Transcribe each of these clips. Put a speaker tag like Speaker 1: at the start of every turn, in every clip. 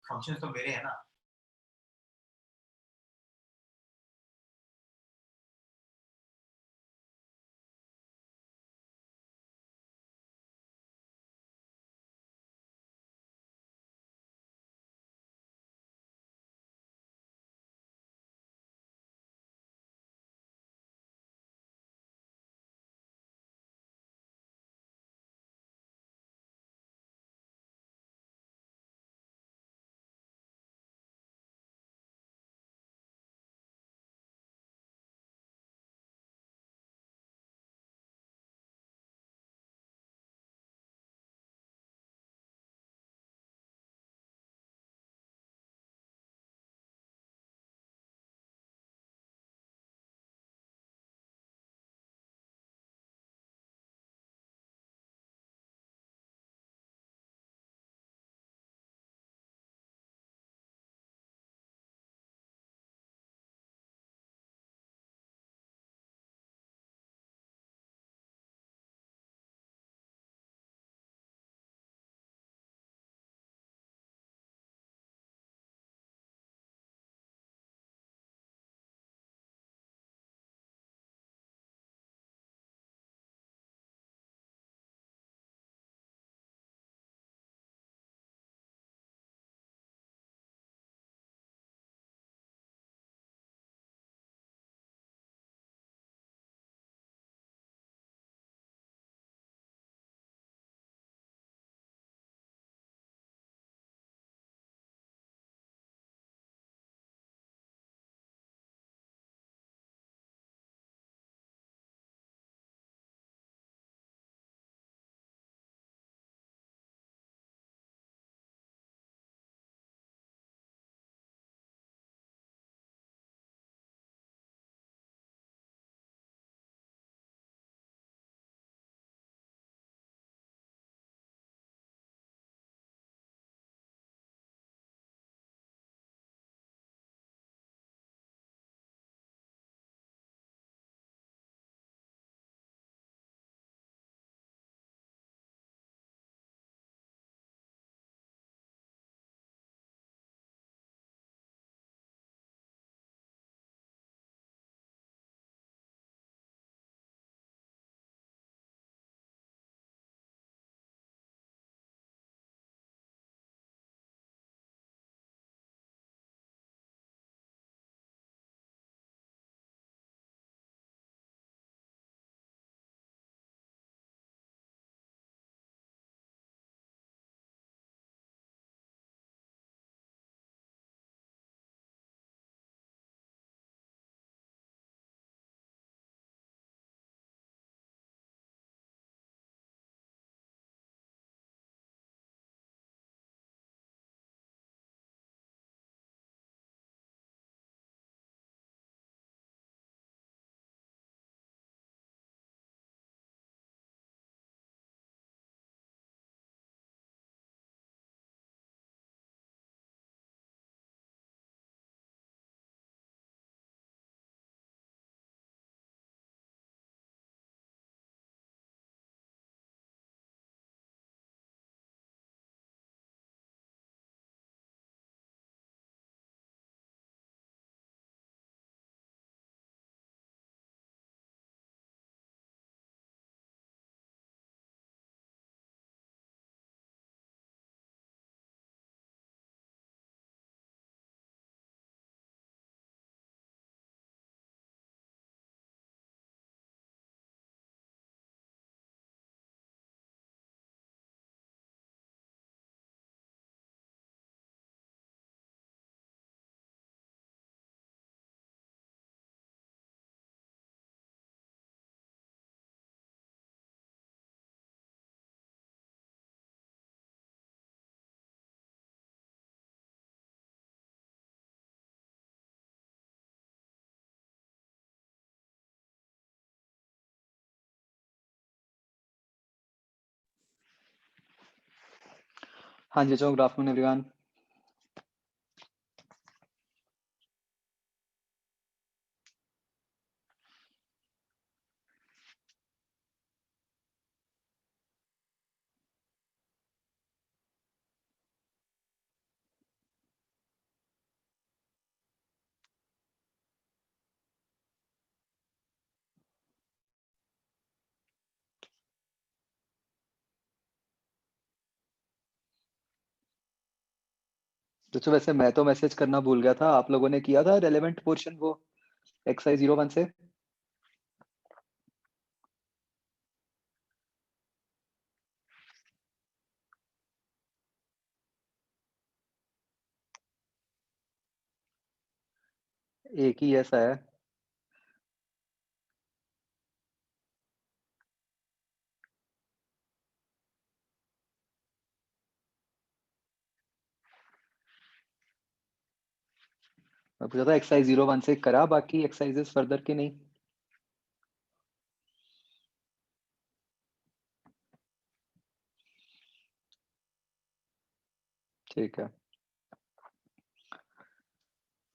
Speaker 1: Function तो मेरे हैं ना।
Speaker 2: हाँ जी, गुड आफ्टरनून एवरीवन।
Speaker 1: तो वैसे मैं तो मैसेज करना भूल गया था, आप लोगों ने किया था रेलेवेंट पोर्शन वो एक्सरसाइज 01 से? एक ही ऐसा है। मैं पूछा था एक्सरसाइज 01 से करा, बाकी एक्सरसाइजेस फर्दर के नहीं। ठीक है,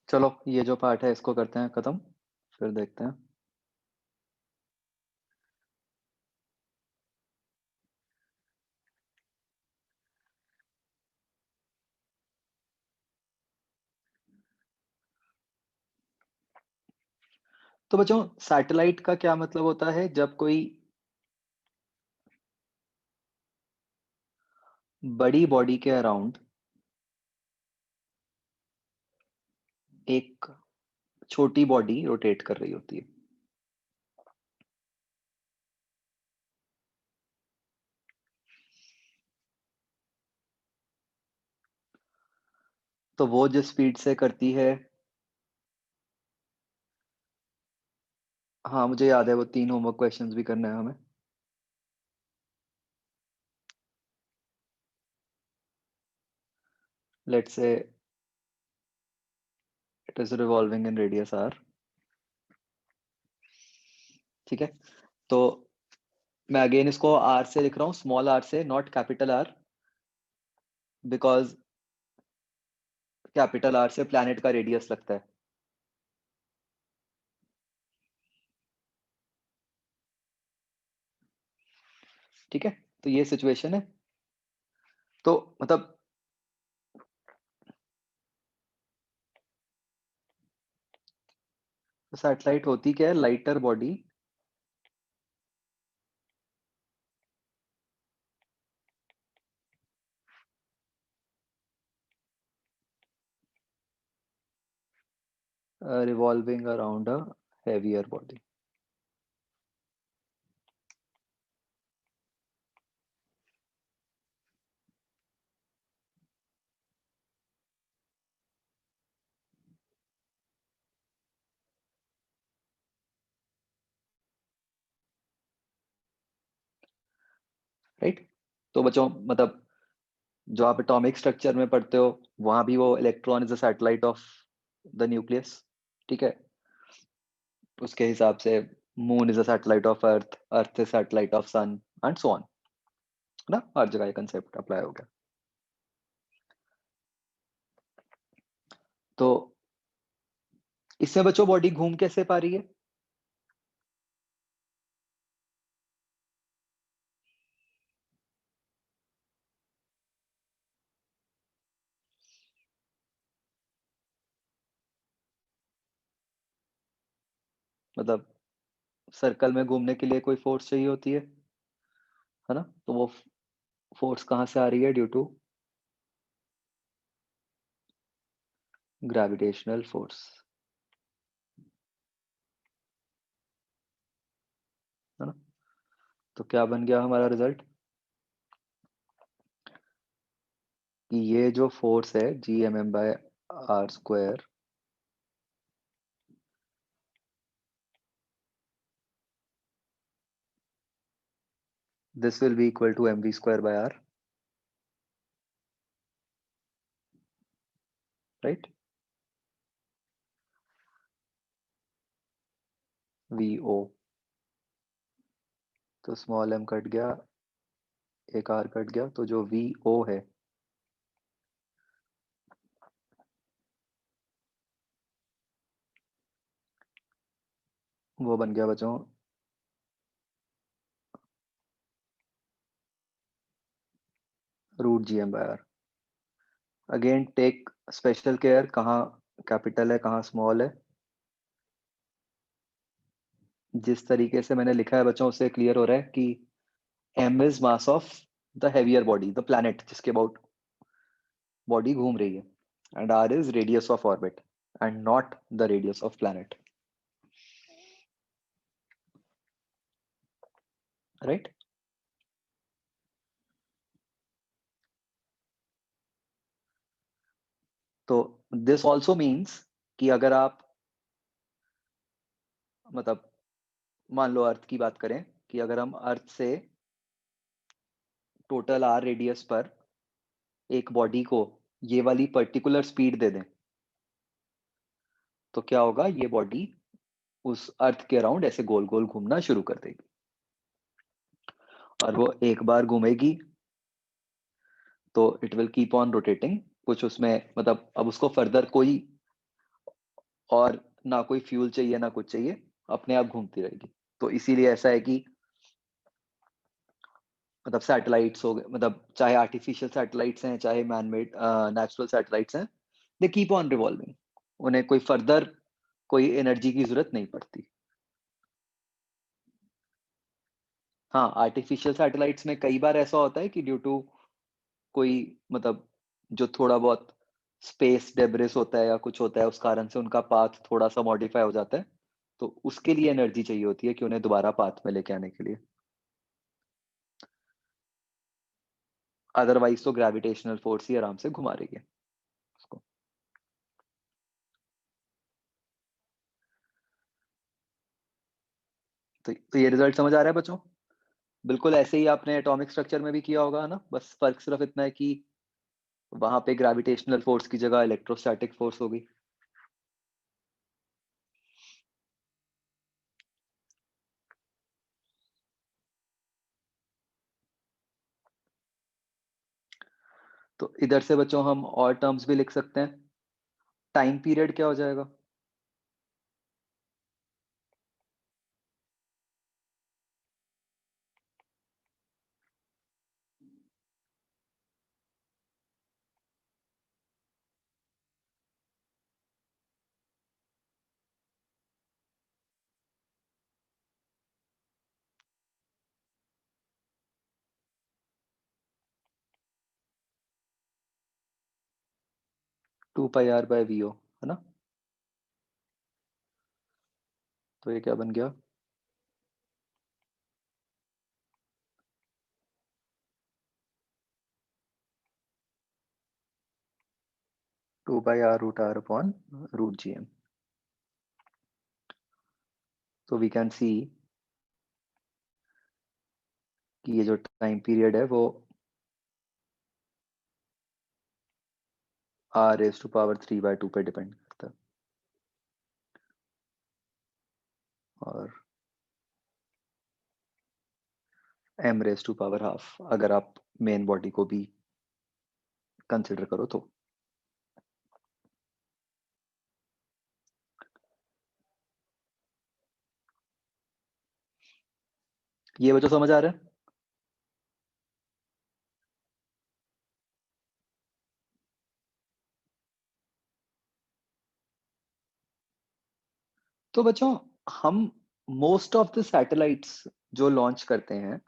Speaker 1: चलो ये जो पार्ट है इसको करते हैं खत्म, फिर देखते हैं। तो बच्चों सैटेलाइट का क्या मतलब होता है? जब कोई बड़ी बॉडी के अराउंड एक छोटी बॉडी रोटेट कर रही होती है। तो वो जिस स्पीड से करती है, हाँ मुझे याद है, वो 3 होमवर्क क्वेश्चंस भी करने हैं हमें। Let's say it is revolving in radius R. ठीक है, तो मैं अगेन इसको आर से लिख रहा हूँ, स्मॉल आर से, not capital R, because capital R से प्लैनेट का रेडियस लगता है। ठीक है, तो ये सिचुएशन है। तो मतलब सैटेलाइट होती क्या है? Lighter body revolving around a heavier body. Right? तो बच्चों मतलब जो आप एटॉमिक स्ट्रक्चर में पढ़ते हो, वहां भी वो electron is a satellite of the nucleus. ठीक है, उसके हिसाब से moon is a satellite of earth, earth is satellite of sun, and so on. ना हर जगह ये कंसेप्ट अप्लाई हो गया। तो इससे बच्चों बॉडी घूम कैसे पा रही है? मतलब सर्कल में घूमने के लिए कोई फोर्स चाहिए होती है ना? तो वो फोर्स कहाँ से आ रही है? ड्यू टू ग्रेविटेशनल फोर्स, है ना? तो क्या बन गया हमारा रिजल्ट? कि ये जो फोर्स है Gmm/r², this will be equal to mv²/r, right? vo, तो स्मॉल m कट गया, एक r कट गया, तो जो vo है वो बन गया बच्चों √Gm/r। Again take special care, कहाँ कैपिटल है कहाँ स्मॉल है। जिस तरीके से मैंने लिखा है बच्चों, उससे क्लियर हो रहा है कि m is mass of the heavier body, the planet जिसके अबाउट बॉडी घूम रही है। and r is radius of orbit and not the radius of planet, right? तो this also means कि अगर आप मतलब मान लो अर्थ की बात करें कि अगर हम अर्थ से टोटल आर रेडियस पर एक बॉडी को ये वाली पर्टिकुलर स्पीड दे दें, तो क्या होगा, ये बॉडी उस अर्थ के अराउंड ऐसे गोल गोल घूमना शुरू कर देगी, और वो एक बार घूमेगी तो it will keep on rotating. कुछ उसमें मतलब अब उसको फर्दर कोई और ना कोई फ्यूल चाहिए ना कुछ चाहिए, अपने आप घूमती रहेगी। तो इसीलिए ऐसा है कि मतलब सैटेलाइट्स हो गए, मतलब चाहे आर्टिफिशियल सैटेलाइट्स हैं चाहे मैन मेड नेचुरल सैटेलाइट्स हैं, दे कीप ऑन रिवॉल्विंग, उन्हें कोई फर्दर कोई एनर्जी की जरूरत नहीं पड़ती। हाँ, आर्टिफिशियल सैटेलाइट्स में कई बार ऐसा होता है कि ड्यू टू कोई मतलब जो थोड़ा बहुत स्पेस डेब्रिस होता है या कुछ होता है, उस कारण से उनका पाथ थोड़ा सा मॉडिफाई हो जाता है, तो उसके लिए एनर्जी चाहिए होती है कि उन्हें दोबारा पाथ में लेके आने के लिए। अदरवाइज तो ग्रेविटेशनल फोर्स ही आराम से घुमा रही है उसको। तो ये रिजल्ट समझ आ रहा है बच्चों? बिल्कुल ऐसे ही आपने एटॉमिक स्ट्रक्चर में भी किया होगा ना, बस फर्क सिर्फ इतना है कि वहां पे ग्रेविटेशनल फोर्स की जगह इलेक्ट्रोस्टैटिक फोर्स होगी। तो इधर से बच्चों हम और टर्म्स भी लिख सकते हैं। टाइम पीरियड क्या हो जाएगा? 2 πr/v/o है ना? तो ये क्या बन गया? 2 πr√r/√gm। तो वी कैन सी कि ये जो टाइम पीरियड है वो r⁻³ पे डिपेंड करता है, और m⁻½ अगर आप मेन बॉडी को भी कंसिडर करो तो। ये बच्चों समझ आ रहा है? तो बच्चों हम मोस्ट ऑफ द सैटेलाइट्स जो लॉन्च करते हैं,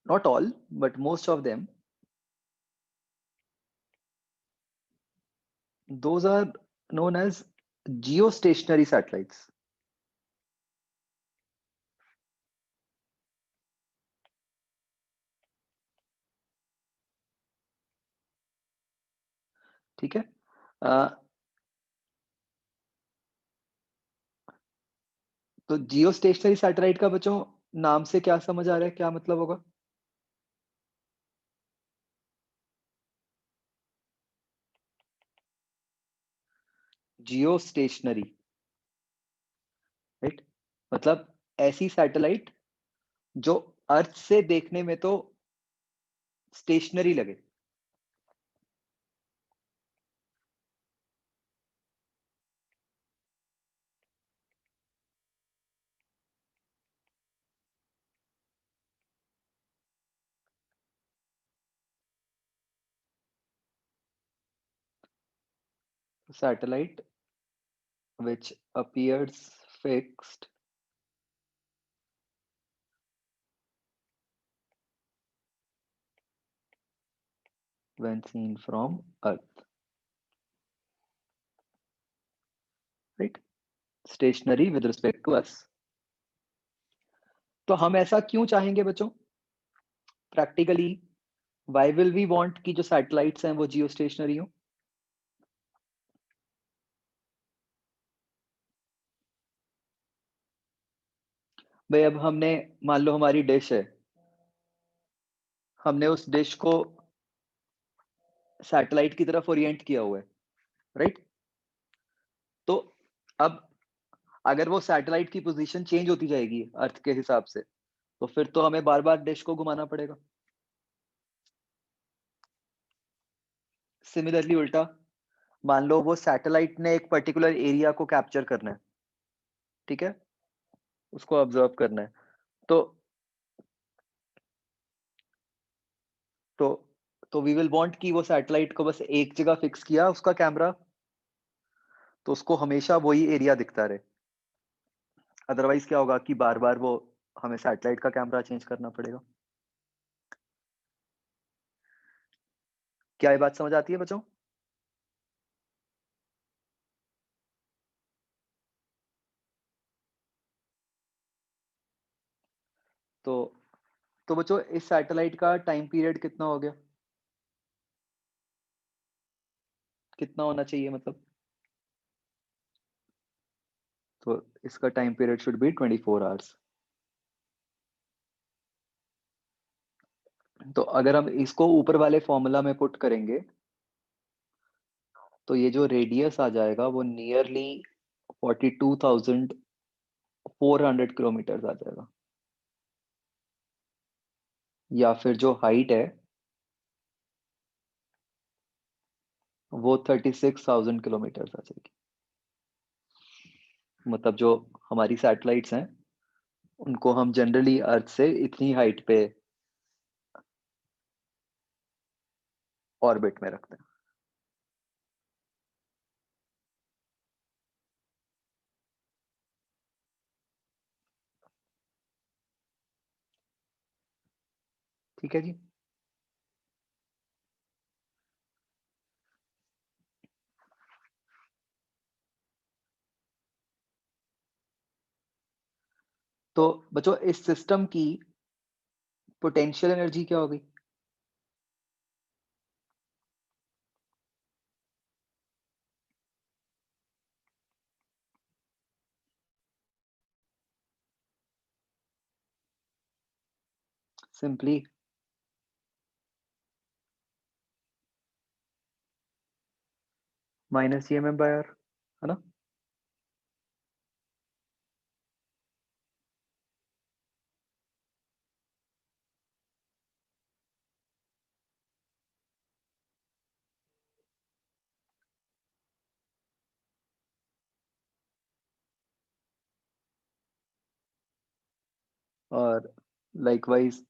Speaker 1: not all but most of them, those are known as geostationary satellites. ठीक है। तो जियो स्टेशनरी सैटेलाइट का बच्चों नाम से क्या समझ आ रहा है, क्या मतलब होगा? जियो स्टेशनरी, राइट? मतलब ऐसी सैटेलाइट जो अर्थ से देखने में तो स्टेशनरी लगे। Satellite which appears fixed when seen from earth, right? Stationary with respect to us. तो हम ऐसा क्यों चाहेंगे बच्चों? Practically why will we want कि जो सैटेलाइट्स हैं वो जियो स्टेशनरी हो? भाई अब हमने, मान लो हमारी डिश है, हमने उस डिश को सैटेलाइट की तरफ ओरिएंट किया हुआ है, राइट? तो अब अगर वो सैटेलाइट की पोजीशन चेंज होती जाएगी अर्थ के हिसाब से, तो फिर तो हमें बार बार डिश को घुमाना पड़ेगा। सिमिलरली उल्टा, मान लो वो सैटेलाइट ने एक पर्टिकुलर एरिया को कैप्चर करना है, ठीक है, उसको ऑब्जर्व करना है, तो तो तो वी विल वांट कि वो सैटेलाइट को बस एक जगह फिक्स किया उसका कैमरा, तो उसको हमेशा वही एरिया दिखता रहे। अदरवाइज क्या होगा कि बार बार वो हमें सैटेलाइट का कैमरा चेंज करना पड़ेगा। क्या ये बात समझ आती है बच्चों? तो तो बच्चों इस सैटेलाइट का टाइम पीरियड कितना हो गया? कितना होना चाहिए मतलब? तो इसका time period should be 24 hours. तो अगर हम इसको ऊपर वाले फॉर्मूला में पुट करेंगे, तो ये जो रेडियस आ जाएगा वो नियरली 42,400 किलोमीटर आ जाएगा, या फिर जो हाइट है वो 36,000 किलोमीटर आ जाएगी। मतलब जो हमारी सैटेलाइट्स हैं उनको हम जनरली अर्थ से इतनी हाइट पे ऑर्बिट में रखते हैं। ठीक है जी। तो बच्चों इस सिस्टम की पोटेंशियल एनर्जी क्या होगी? Simply minus G M M by R, है ना? और likewise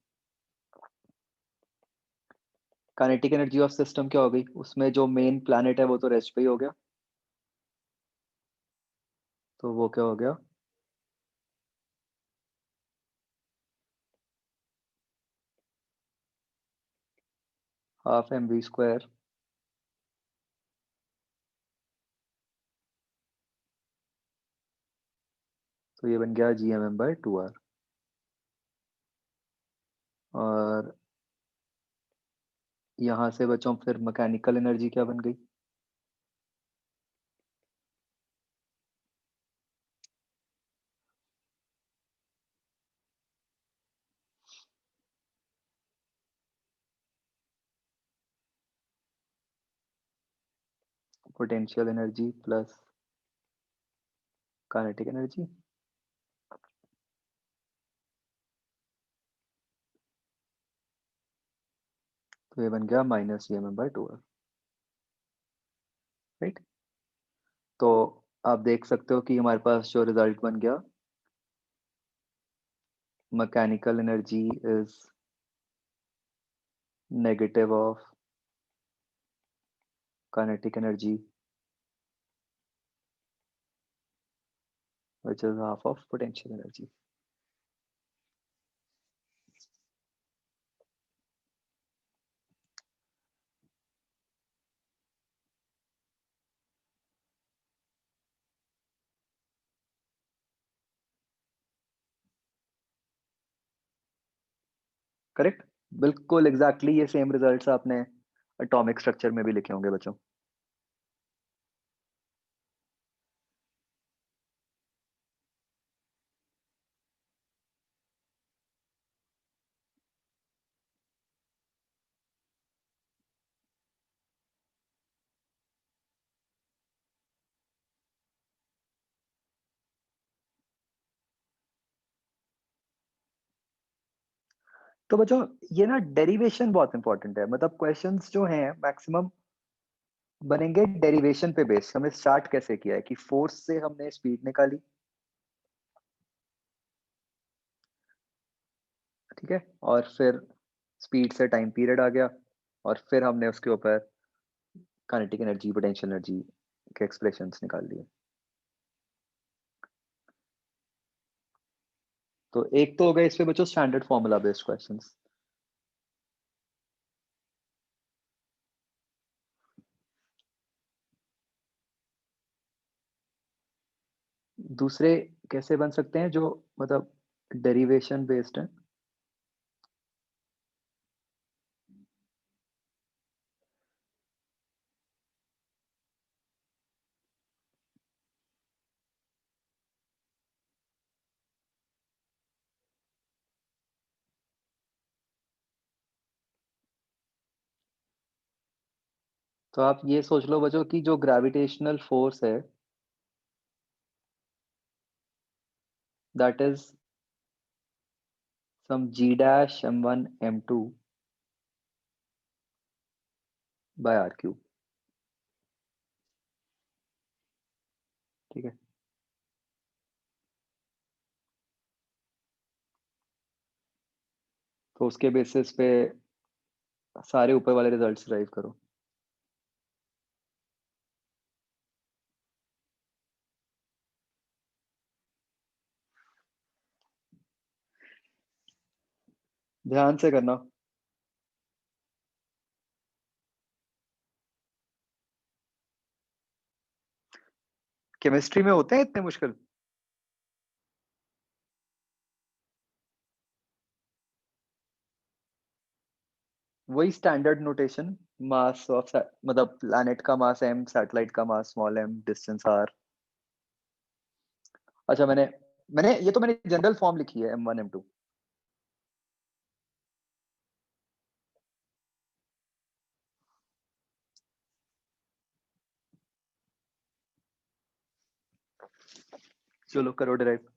Speaker 1: kinetic energy of system क्या हो गई? उसमें जो मेन प्लैनेट है वो तो रेस्ट पे ही हो गया, तो वो क्या हो गया? हाफ एम वी स्क्वायर, तो ये बन गया G M M by 2 R. और यहाँ से बच्चों फिर मैकेनिकल एनर्जी क्या बन गई? Potential energy plus kinetic energy, तो ये बन गया minus G M M by 2 R, right? तो आप देख सकते हो कि हमारे पास जो रिजल्ट बन गया, mechanical energy is negative of kinetic energy which is half of potential energy. Correct? बिल्कुल एग्ज़ैक्टली ये सेम रिजल्ट्स आपने एटॉमिक स्ट्रक्चर में भी लिखे होंगे बच्चों। तो बच्चों ये ना डेरिवेशन बहुत इंपॉर्टेंट है, मतलब क्वेश्चंस जो हैं मैक्सिमम बनेंगे डेरिवेशन पे बेस्ड। हमने स्टार्ट कैसे किया है कि फोर्स से हमने स्पीड निकाली, ठीक है? और फिर स्पीड से टाइम पीरियड आ गया और फिर हमने उसके ऊपर काइनेटिक एनर्जी, पोटेंशियल एनर्जी के एक्सप्रेशंस निकाल लिए। तो एक तो हो गए इस पे बच्चों स्टैंडर्ड फॉर्मूला बेस्ड क्वेश्चंस। दूसरे कैसे बन सकते हैं जो मतलब डेरिवेशन बेस्ड हैं? तो आप ये सोच लो बच्चों कि जो ग्रेविटेशनल फोर्स है that is some g dash m1 m2 by r cube, ठीक है? तो उसके बेसिस पे सारे ऊपर वाले रिजल्ट्स ड्राइव करो। ध्यान से करना। केमिस्ट्री में होते हैं इतने मुश्किल? वही स्टैंडर्ड नोटेशन, मास ऑफ मतलब प्लैनेट का मास m, सैटेलाइट का mass small m, distance r। अच्छा मैंने मैंने ये तो मैंने जनरल फॉर्म लिखी है m1 m2। चलो करो डिराइव।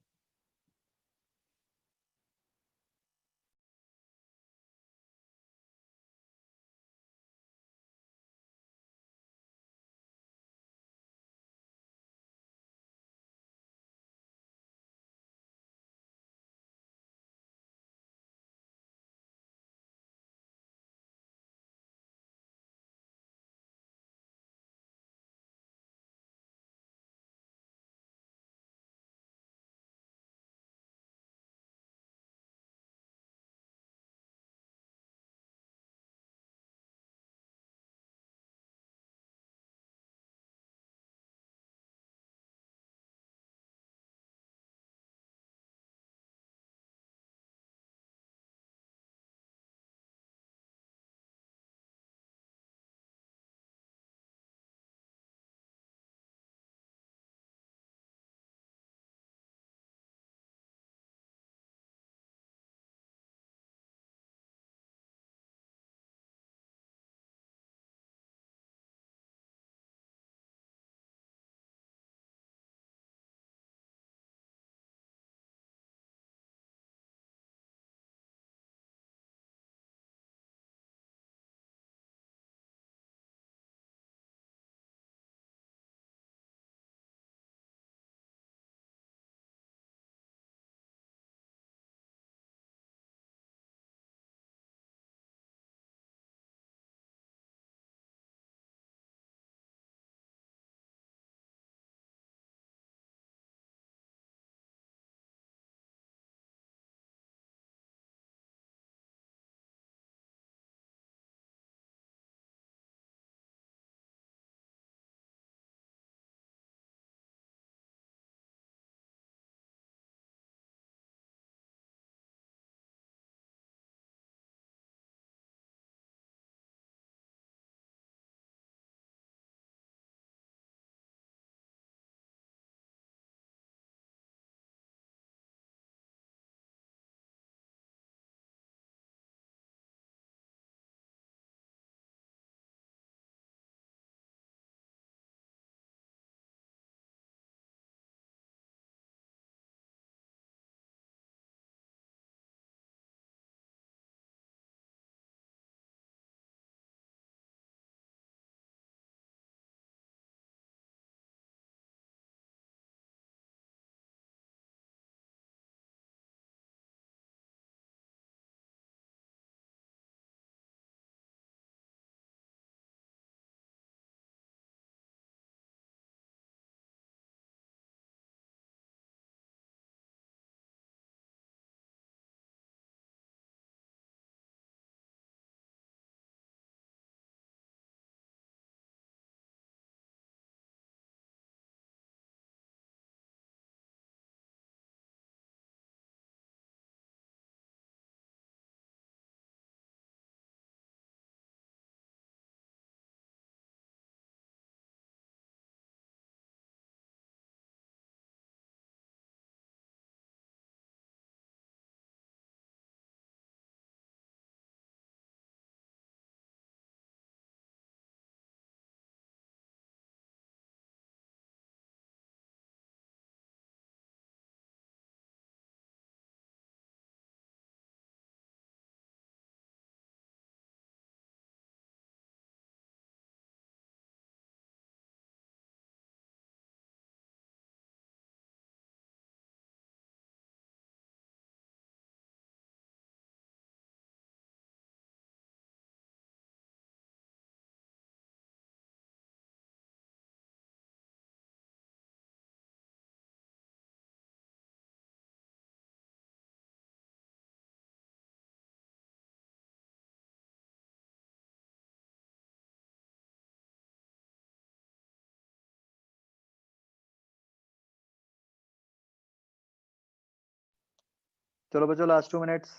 Speaker 1: चलो बच्चों, लास्ट 2 मिनट्स।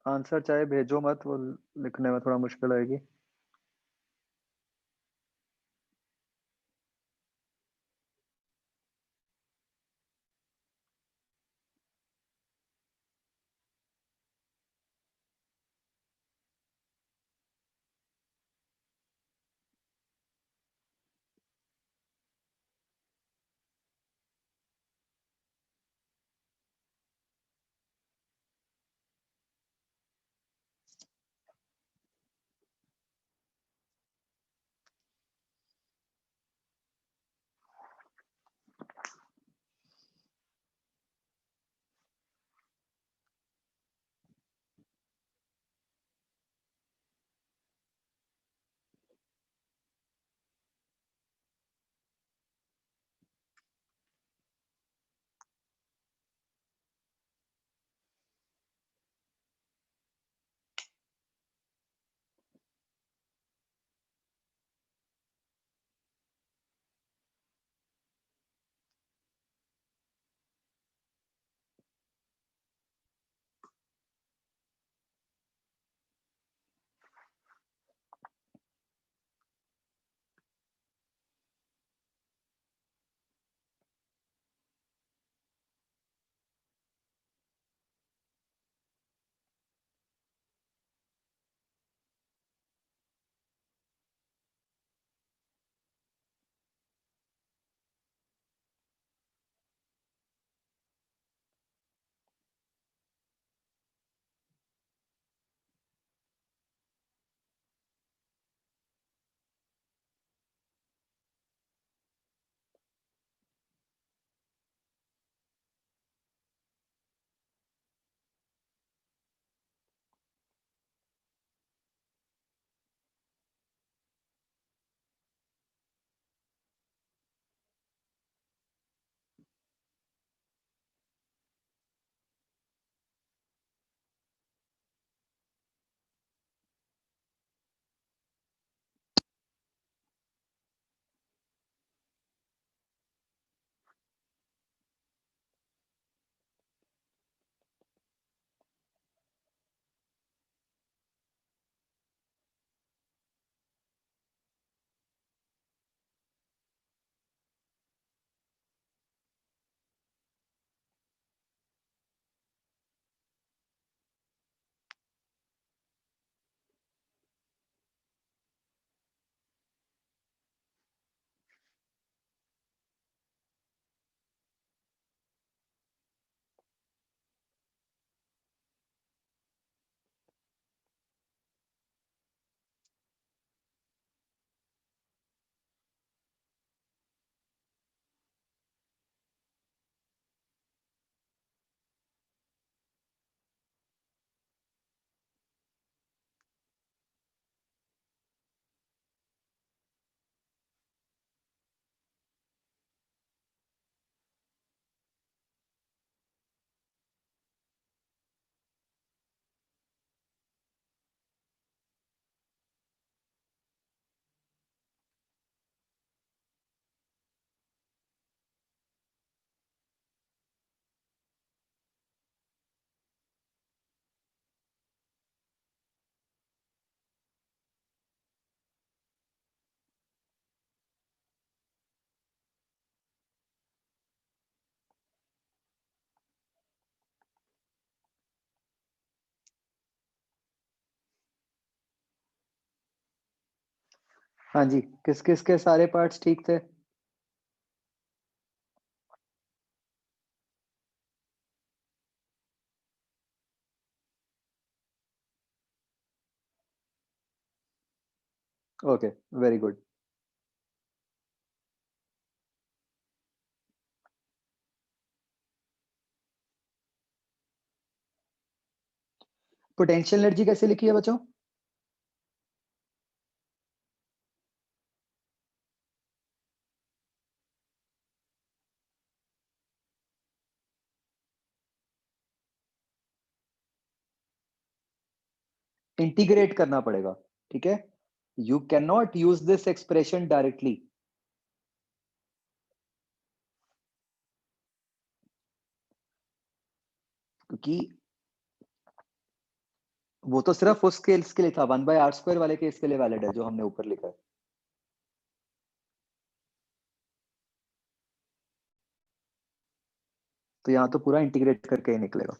Speaker 1: आंसर चाहे भेजो मत, वो लिखने में थोड़ा मुश्किल आएगी। हाँ जी, किस किस के सारे पार्ट्स ठीक थे? Okay, very good. Potential energy कैसे लिखी है बच्चों? इंटीग्रेट करना पड़ेगा, ठीक है? You can not use this expression directly. क्योंकि वो तो सिर्फ उस केस के लिए था, 1/r² वाले केस के लिए वैलिड है जो हमने ऊपर लिखा है। तो यहाँ तो पूरा इंटीग्रेट करके ही निकलेगा।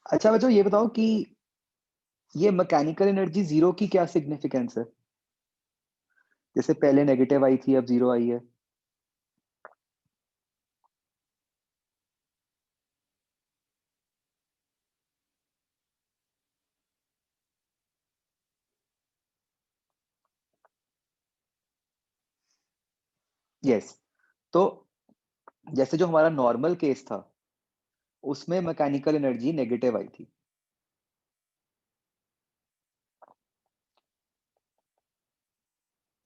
Speaker 1: अच्छा बच्चों ये बताओ कि ये मैकेनिकल एनर्जी जीरो की क्या सिग्निफिकेंस है? जैसे पहले नेगेटिव आई थी, अब जीरो आई है। यस। तो जैसे जो हमारा नॉर्मल केस था उसमें मैकेनिकल एनर्जी नेगेटिव आई थी।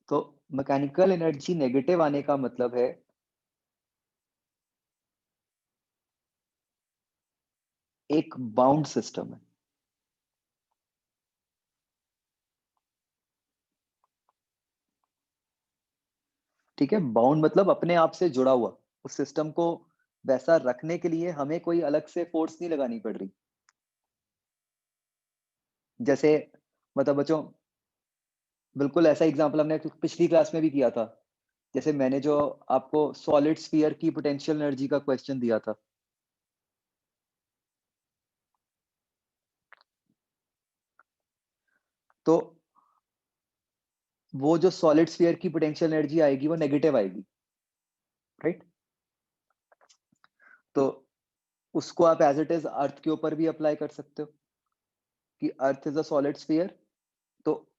Speaker 1: तो मैकेनिकल एनर्जी नेगेटिव आने का मतलब है एक बाउंड सिस्टम है। ठीक है, बाउंड मतलब अपने आप से जुड़ा हुआ। उस सिस्टम को वैसा रखने के लिए हमें कोई अलग से फोर्स नहीं लगानी पड़ रही। जैसे मतलब बच्चों, बिल्कुल ऐसा एग्जांपल हमने पिछली क्लास में भी किया था। जैसे मैंने जो आपको सॉलिड स्फीयर की पोटेंशियल एनर्जी का क्वेश्चन दिया था, तो वो जो सॉलिड स्फीयर की पोटेंशियल एनर्जी आएगी वो नेगेटिव आएगी, राइट? तो उसको आप एज इट इज अर्थ के ऊपर भी अप्लाई कर सकते हो कि earth is a solid sphere, तो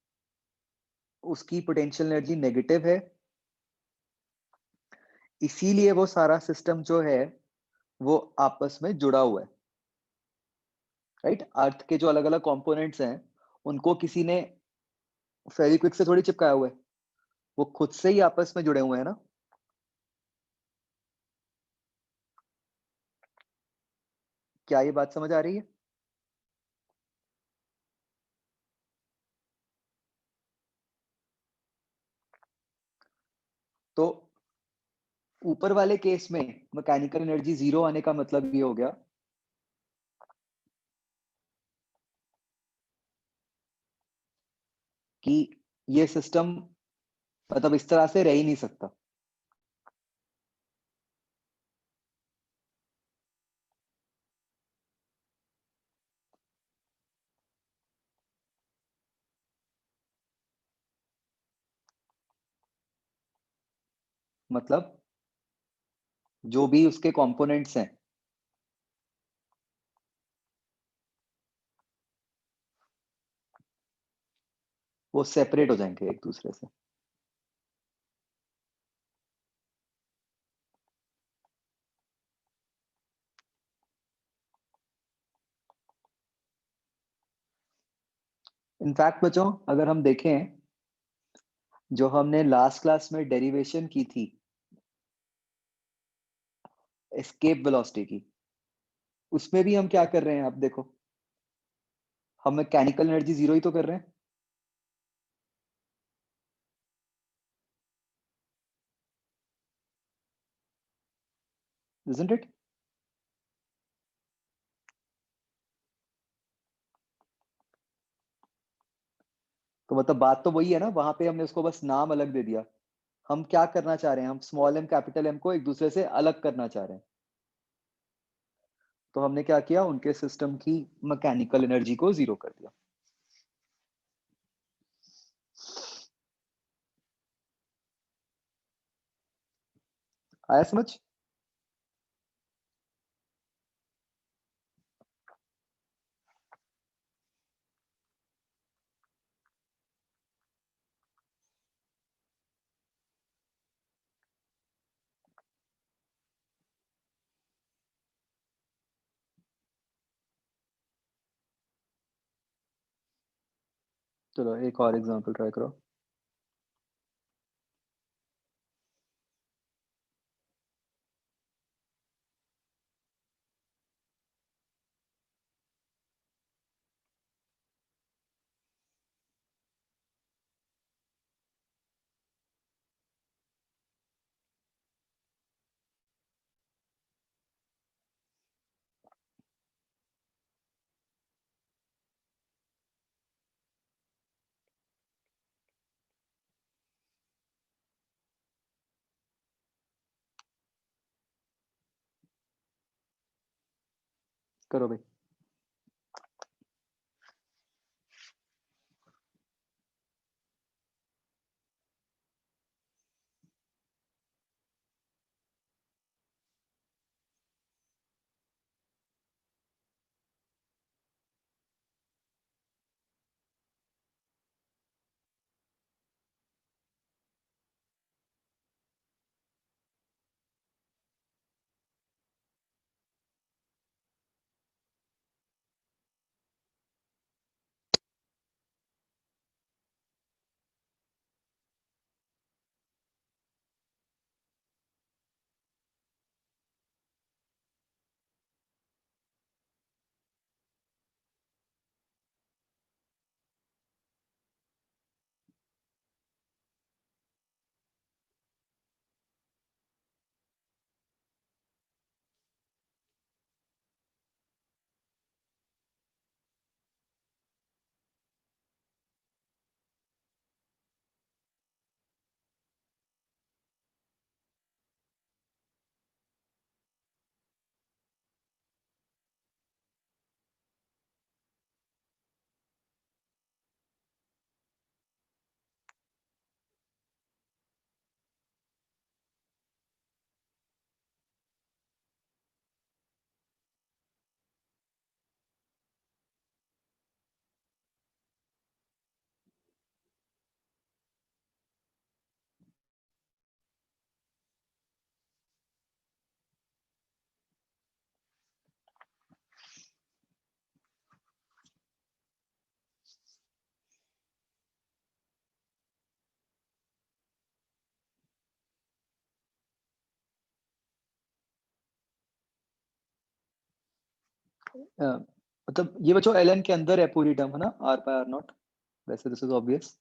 Speaker 1: उसकी पोटेंशियल एनर्जी नेगेटिव है, इसीलिए वो सारा सिस्टम जो है वो आपस में जुड़ा हुआ है, राइट? अर्थ के जो अलग अलग कंपोनेंट्स हैं उनको किसी ने फेविक्विक से थोड़ी चिपकाया हुआ है, वो खुद से ही आपस में जुड़े हुए हैं ना। क्या ये बात समझ आ रही है? तो ऊपर वाले केस में मैकेनिकल एनर्जी जीरो आने का मतलब ये हो गया कि ये सिस्टम मतलब इस तरह से रह ही नहीं सकता। मतलब जो भी उसके कंपोनेंट्स हैं वो सेपरेट हो जाएंगे एक दूसरे से। इनफैक्ट बच्चों अगर हम देखें, जो हमने लास्ट क्लास में डेरिवेशन की थी एस्केप वेलोसिटी की, उसमें भी हम क्या कर रहे हैं आप देखो, हम मैकेनिकल एनर्जी जीरो ही तो कर रहे हैं, isn't it? तो मतलब बात तो वही है ना, वहां पे हमने उसको बस नाम अलग दे दिया। हम क्या करना चाह रहे हैं, हम स्मॉल एम कैपिटल एम को एक दूसरे से अलग करना चाह रहे हैं। तो हमने क्या किया, उनके सिस्टम की मैकेनिकल एनर्जी को जीरो कर दिया। आया समझ? चलो एक और एग्जांपल ट्राई करो। करो भाई। मतलब ये बच्चों ln के अंदर है पूरी टर्म, है ना, r by r नॉट। वैसे this is obvious.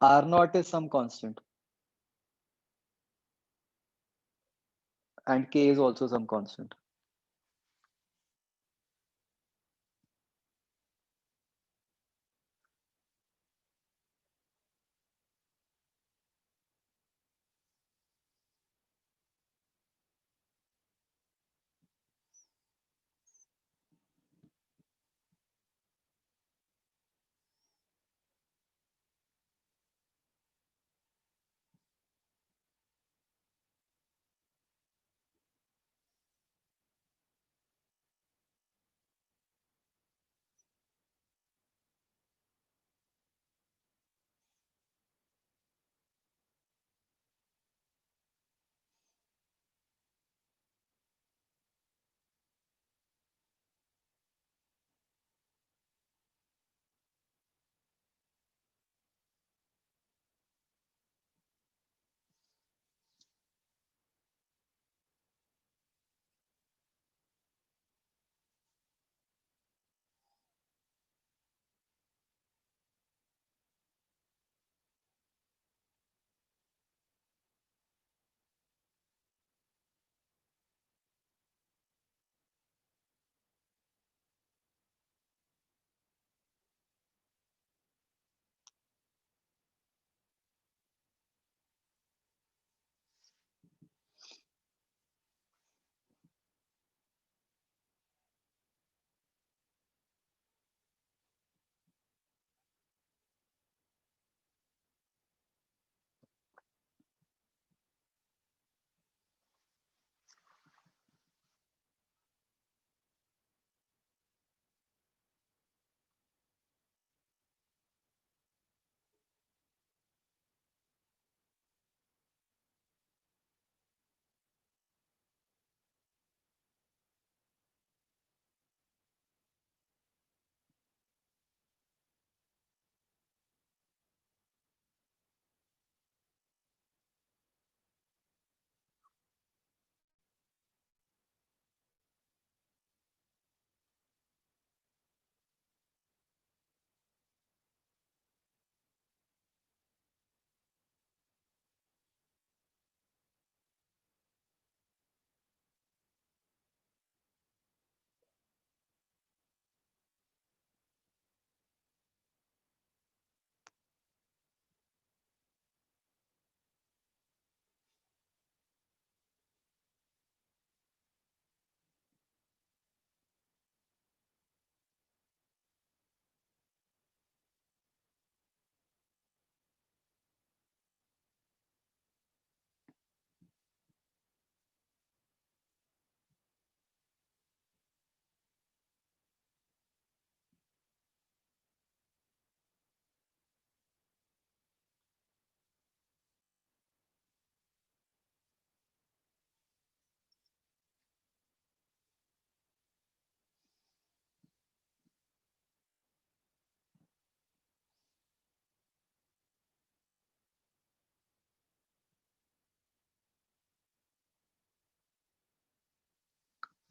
Speaker 1: r naught is some constant and k is also some constant.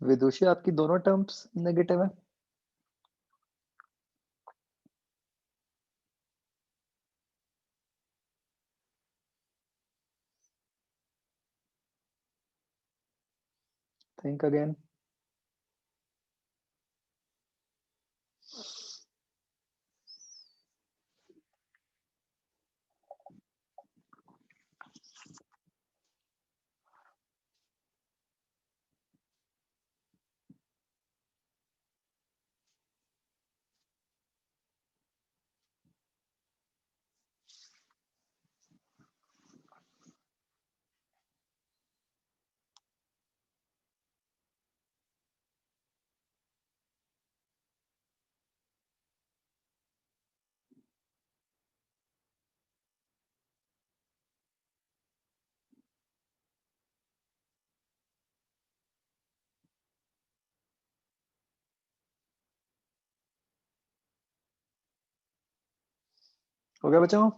Speaker 1: विदुषी आपकी दोनों टर्म्स नेगेटिव है? Think again. हो गया बच्चों?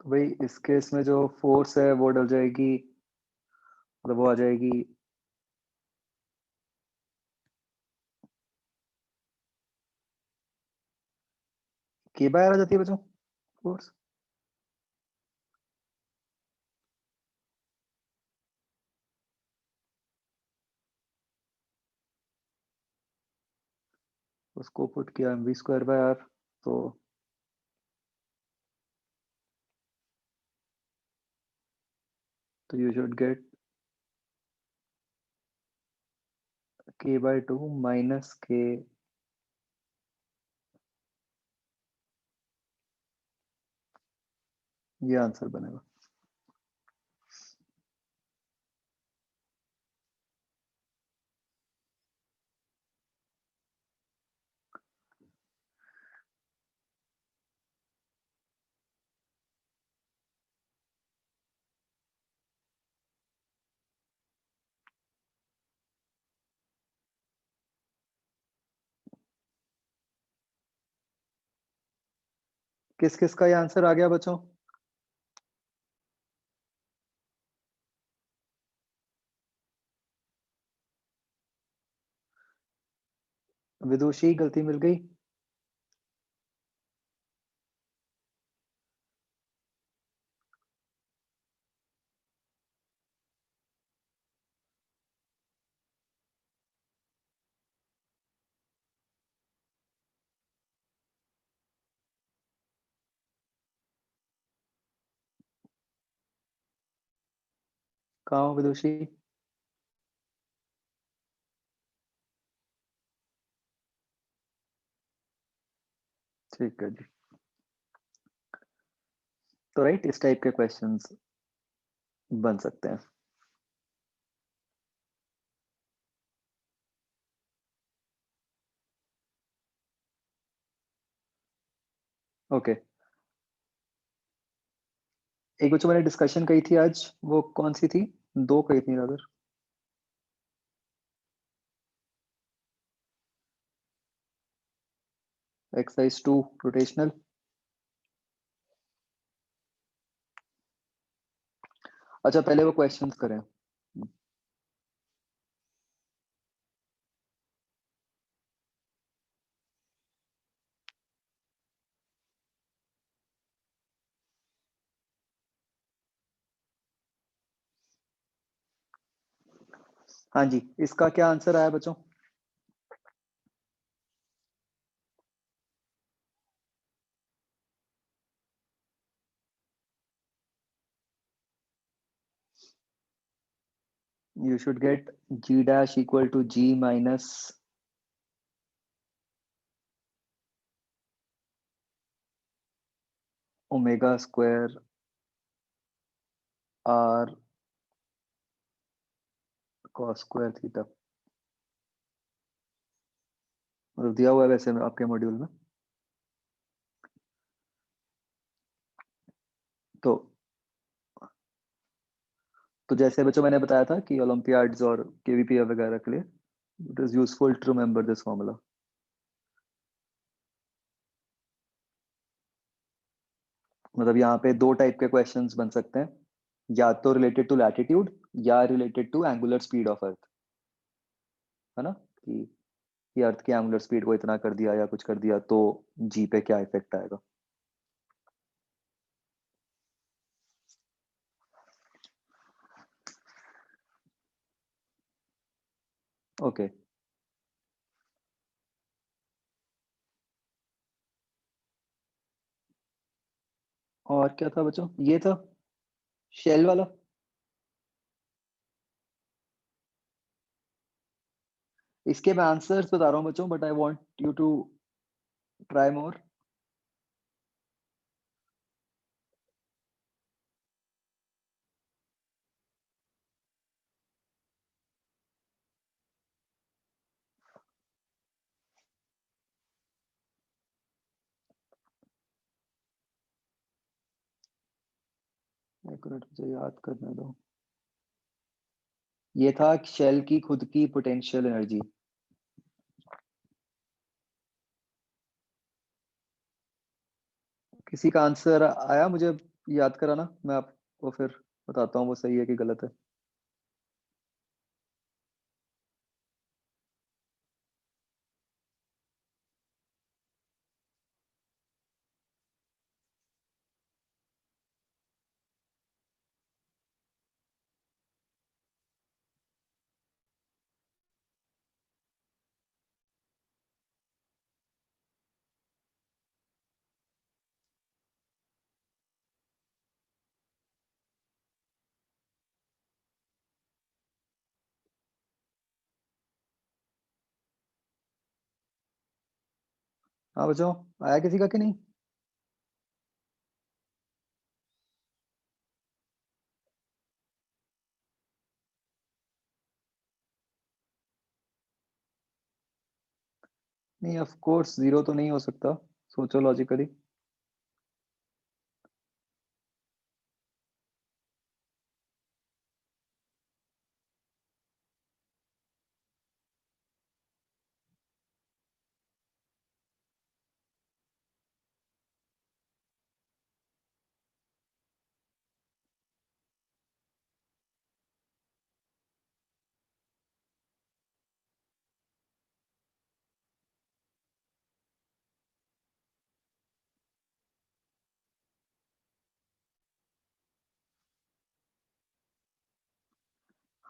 Speaker 1: तो भाई इस केस में जो फोर्स है वो डल जाएगी, मतलब वो आ जाएगी के बाय आर आ जाती है बच्चों फोर्स। उसको पुट किया M V square by R, तो you should get K by two minus K, ये आंसर बनेगा। किस किस का ये आंसर आ गया बच्चों? विदुषी गलती मिल गई। कहाँ हो विदुषी? ठीक है जी। तो राइट, इस टाइप के क्वेश्चंस बन सकते हैं। ओके, एक बच्चों मैंने डिस्कशन कही थी आज, वो कौन सी थी? दो कही थी अगर। Exercise 2 rotational. अच्छा पहले वो क्वेश्चंस करें। हाँ जी, इसका क्या आंसर आया बच्चों? You should get g dash equal to g minus omega square r cos square theta, मतलब दिया हुआ है वैसे में आपके मॉड्यूल में। तो जैसे बच्चों मैंने बताया था कि ओलंपियाड्स और केवीपी वगैरह के लिए it is useful to remember this formula. मतलब यहाँ पे दो टाइप के क्वेश्चंस बन सकते हैं, या तो रिलेटेड टू लैटिट्यूड या related to angular speed of earth, है ना, कि अर्थ की एंगुलर स्पीड को इतना कर दिया या कुछ कर दिया तो जी पे क्या इफेक्ट आएगा। ओके। और क्या था बच्चों, ये था शेल वाला। इसके मैं आंसर्स बता रहा हूँ बच्चों, but I want you to try more. एक मिनट मुझे याद करने दो। ये था शेल की खुद की पोटेंशियल एनर्जी। किसी का आंसर आया मुझे याद कराना, मैं आपको फिर बताता हूँ वो सही है कि गलत है। हाँ बच्चों, आया किसी का कि नहीं? नहीं, ऑफ कोर्स जीरो तो नहीं हो सकता, सोचो लॉजिकली।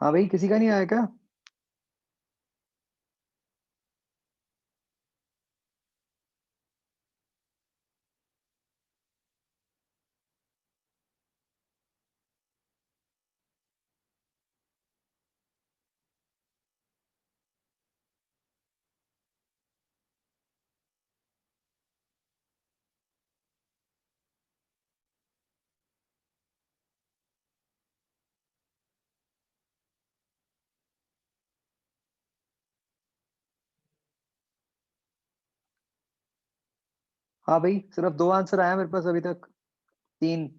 Speaker 1: हाँ भाई, किसी का नहीं आया क्या? हाँ भाई, सिर्फ दो आंसर आया मेरे पास अभी तक। तीन।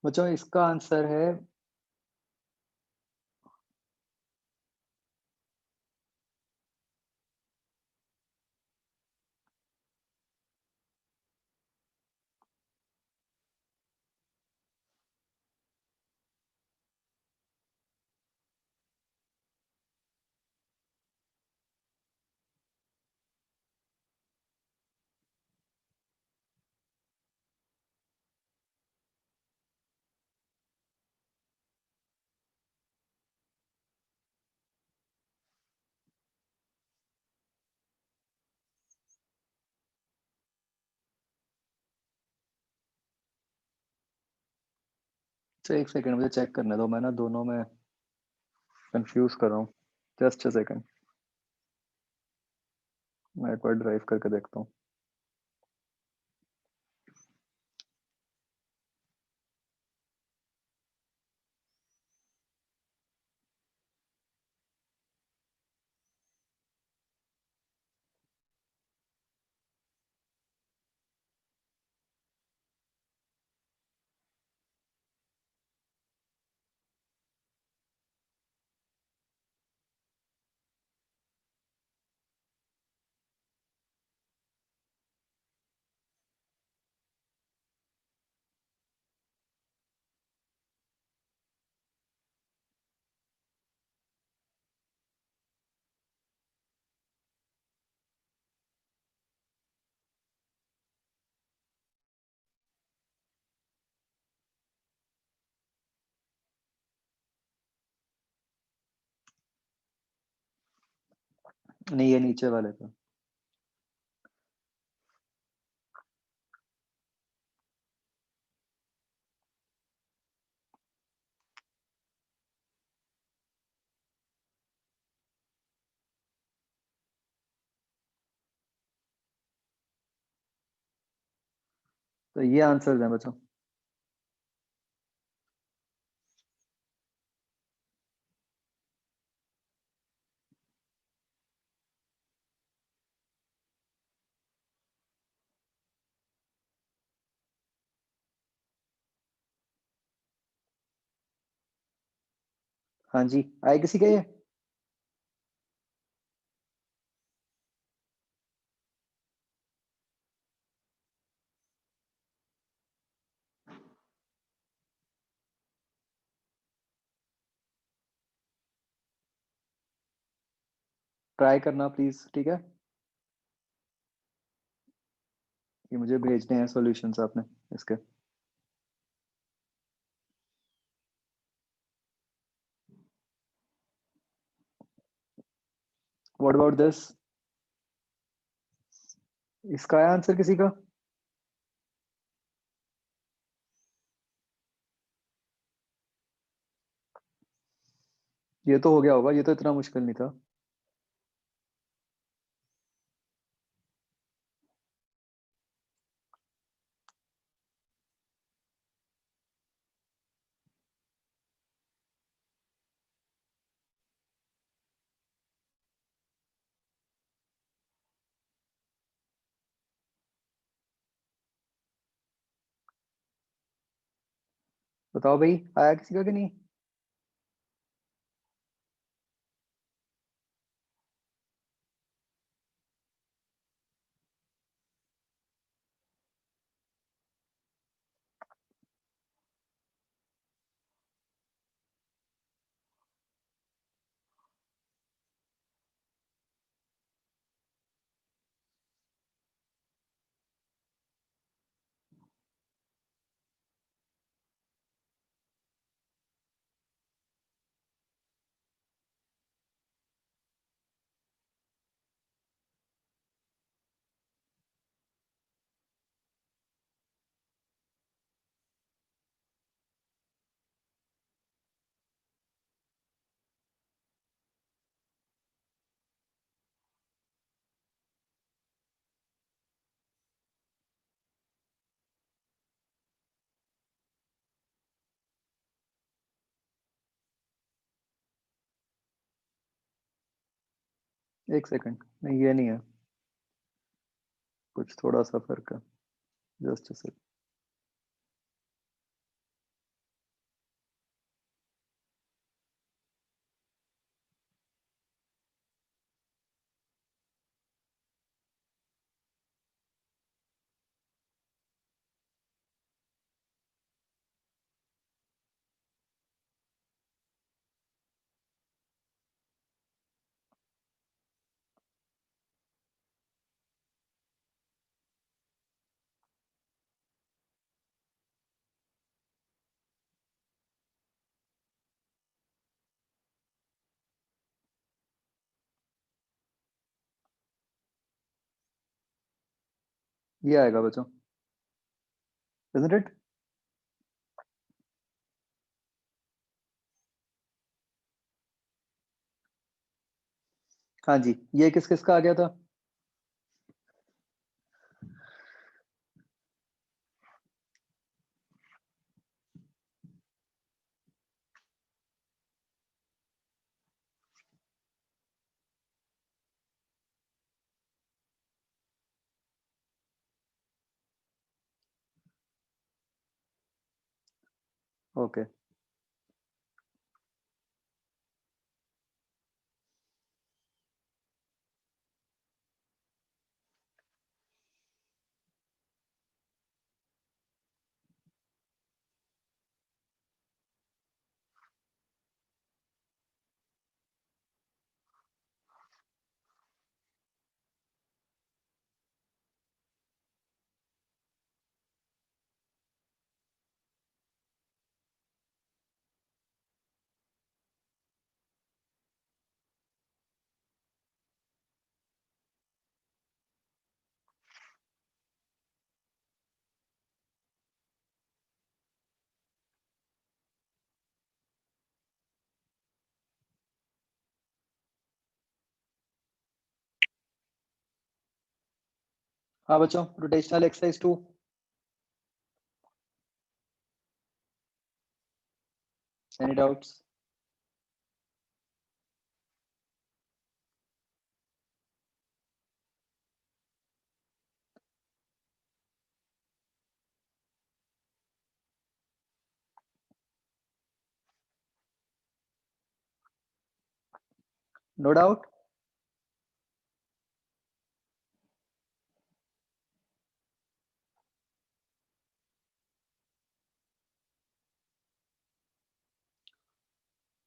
Speaker 1: बच्चों इसका आंसर है एक सेकंड मुझे चेक करने दो, मैं ना दोनों में कंफ्यूज कर रहा हूँ। जस्ट अ सेकंड, मैं एक बार ड्राइव करके देखता हूँ। नहीं, ये नीचे वाले का। तो ये आंसर है बच्चों। हाँ जी, आए किसी का ये? ट्राई करना प्लीज, ठीक है? ये मुझे भेजने हैं सॉल्यूशंस आपने इसके। What about this? इसका है आंसर किसी का? ये तो हो गया होगा, ये तो इतना मुश्किल नहीं था। बताओ भाई, आया किसी का कि नहीं? एक सेकंड, नहीं ये नहीं है, कुछ थोड़ा सा फर्क है। Just a second. ये आएगा बच्चों, isn't it? हाँ जी, ये किस किस का आ गया था? ओके, हाँ बच्चों, rotational exercise 2। Any doubts? No doubt?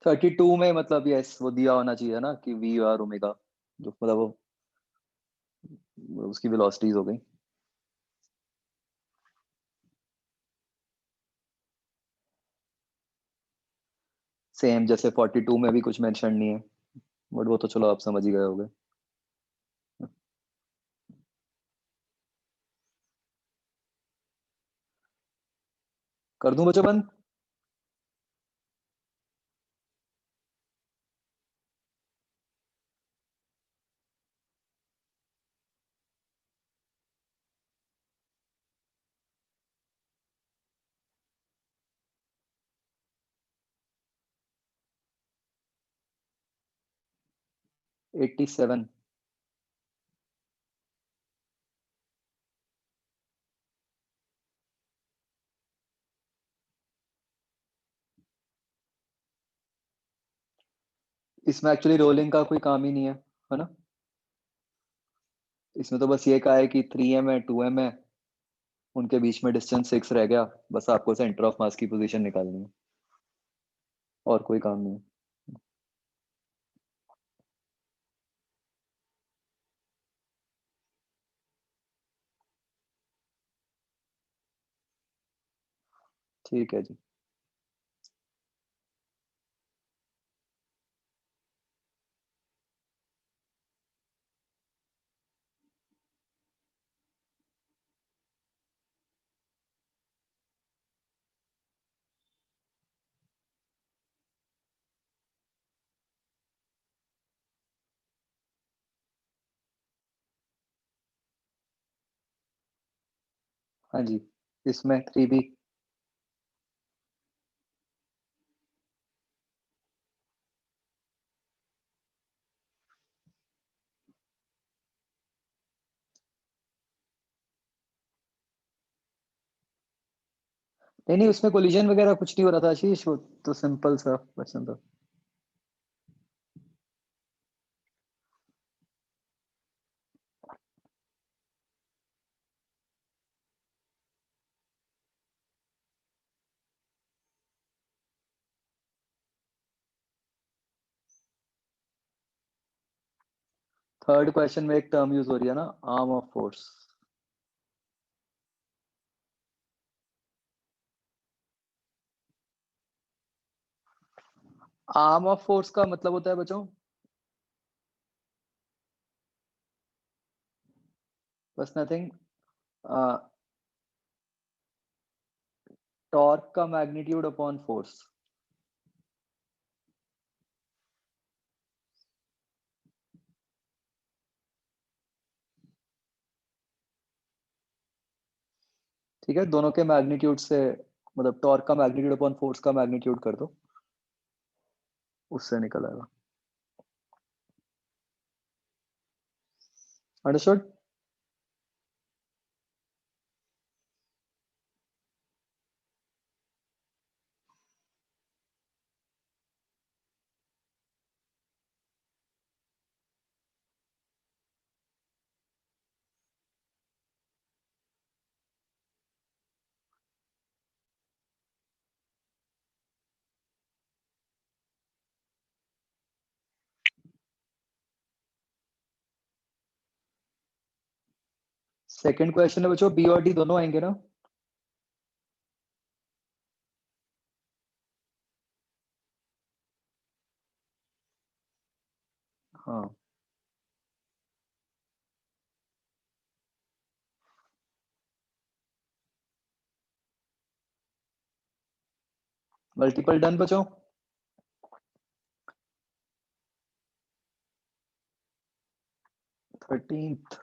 Speaker 1: 32 में मतलब यस वो दिया होना चाहिए ना कि वी आर ओमेगा, जो मतलब वो उसकी वेलोसिटीज हो गई सेम, जैसे 42 में भी कुछ मेंशन नहीं है, बट वो तो चलो आप समझ ही गए होगे। कर दूं बच्चों बंद? Eighty seven. इसमें एक्चुअली रोलिंग का कोई काम ही नहीं है ना? इसमें तो बस ये कहा है कि 3m है, 2m है, उनके बीच में डिस्टेंस 6 रह गया, बस आपको सेंटर ऑफ मास की पोजीशन निकालनी है, और कोई काम नहीं है। ठीक है जी। हाँ जी, इसमें 3b। नहीं नहीं, उसमें कोलिजन वगैरह कुछ नहीं हो रहा था आशीष, वो तो सिंपल सा क्वेश्चन था। थर्ड क्वेश्चन में एक टर्म यूज हो रही है ना, arm of force. Arm of force का मतलब होता है बच्चों, बस नथिंग, टॉर्क का मैग्नीट्यूड अपॉन फोर्स। ठीक है, दोनों के मैग्नीट्यूड से, मतलब टॉर्क का मैग्नीट्यूड अपॉन फोर्स का मैग्नीट्यूड कर दो, उससे निकल आएगा। अंडरस्टूड? सेकंड क्वेश्चन है बच्चों, बी और डी दोनों आएंगे ना? हाँ, मल्टीपल डन बच्चों। 13th।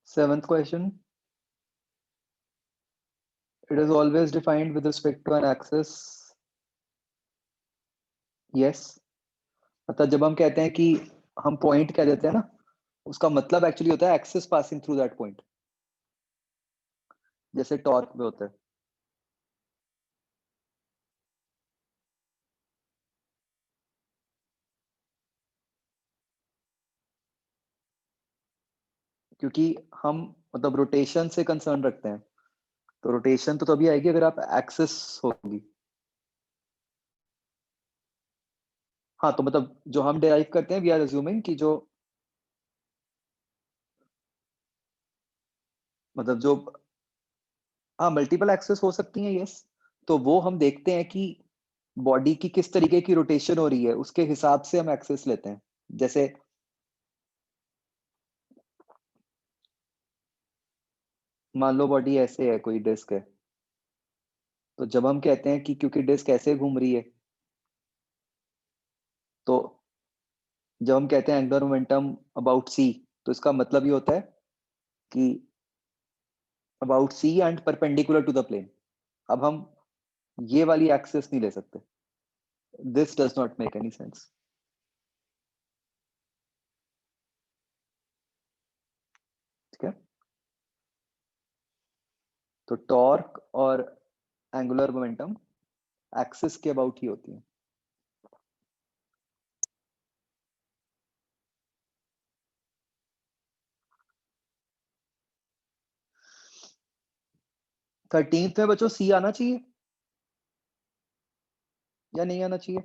Speaker 1: Seventh question. It is always defined with respect to an axis. Yes. मतलब जब हम कहते हैं कि हम पॉइंट कह देते हैं ना, उसका मतलब एक्चुअली होता है axis passing through that point, जैसे टॉर्क में होता है। क्योंकि हम मतलब रोटेशन से कंसर्न रखते हैं, तो रोटेशन तो तभी आएगी अगर आप एक्सिस होगी। हाँ, तो मतलब जो हम डिराइव करते हैं, वी आर अज्यूमिंग कि जो मतलब जो, हाँ मल्टीपल एक्सेस हो सकती हैं, यस। तो वो हम देखते हैं कि बॉडी की किस तरीके की रोटेशन हो रही है, उसके हिसाब से हम एक्सेस लेते हैं। जैसे मान लो बॉडी ऐसे है, कोई डिस्क है, तो जब हम कहते हैं कि क्योंकि डिस्क ऐसे घूम रही है, तो जब हम कहते हैं एंगुलर मोमेंटम अबाउट सी, तो इसका मतलब ये होता है कि about C and perpendicular to the plane. अब हम ये वाली एक्सेस नहीं ले सकते, this does not make any sense. ठीक है, तो टॉर्क और एंगुलर मोमेंटम एक्सिस के अबाउट ही होती है। 13th में बच्चों सी आना चाहिए या नहीं आना चाहिए?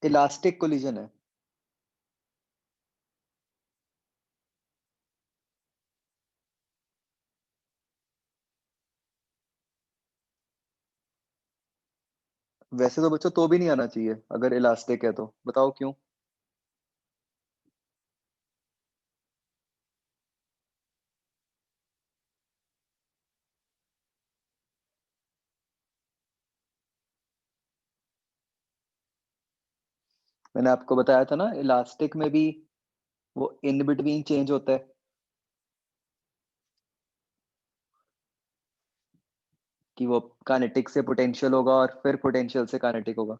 Speaker 1: इलास्टिक कोलिजन है। वैसे तो बच्चों तो भी नहीं आना चाहिए अगर इलास्टिक है, तो बताओ क्यों? मैंने आपको बताया था ना, इलास्टिक में भी वो इन बिटवीन चेंज होता है कि वो काइनेटिक से पोटेंशियल होगा और फिर पोटेंशियल से काइनेटिक होगा।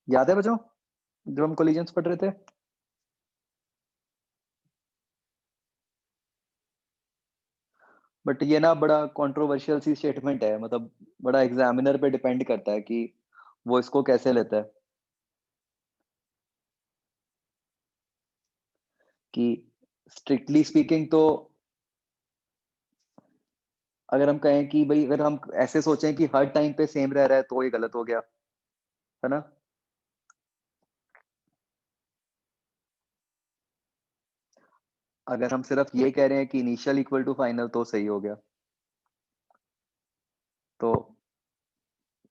Speaker 1: याद है बच्चों जब हम कोलिजन्स पढ़ रहे थे? बट ये ना बड़ा कंट्रोवर्शियल सी स्टेटमेंट है, मतलब बड़ा एग्जामिनर पे डिपेंड करता है कि वो इसको कैसे लेता है। कि स्ट्रिक्टली स्पीकिंग तो अगर हम कहें कि भाई अगर हम ऐसे सोचें कि हर टाइम पे सेम रह रहा है तो ये गलत हो गया, है ना? अगर हम सिर्फ ये कह रहे हैं कि इनिशियल इक्वल टू फाइनल तो सही हो गया। तो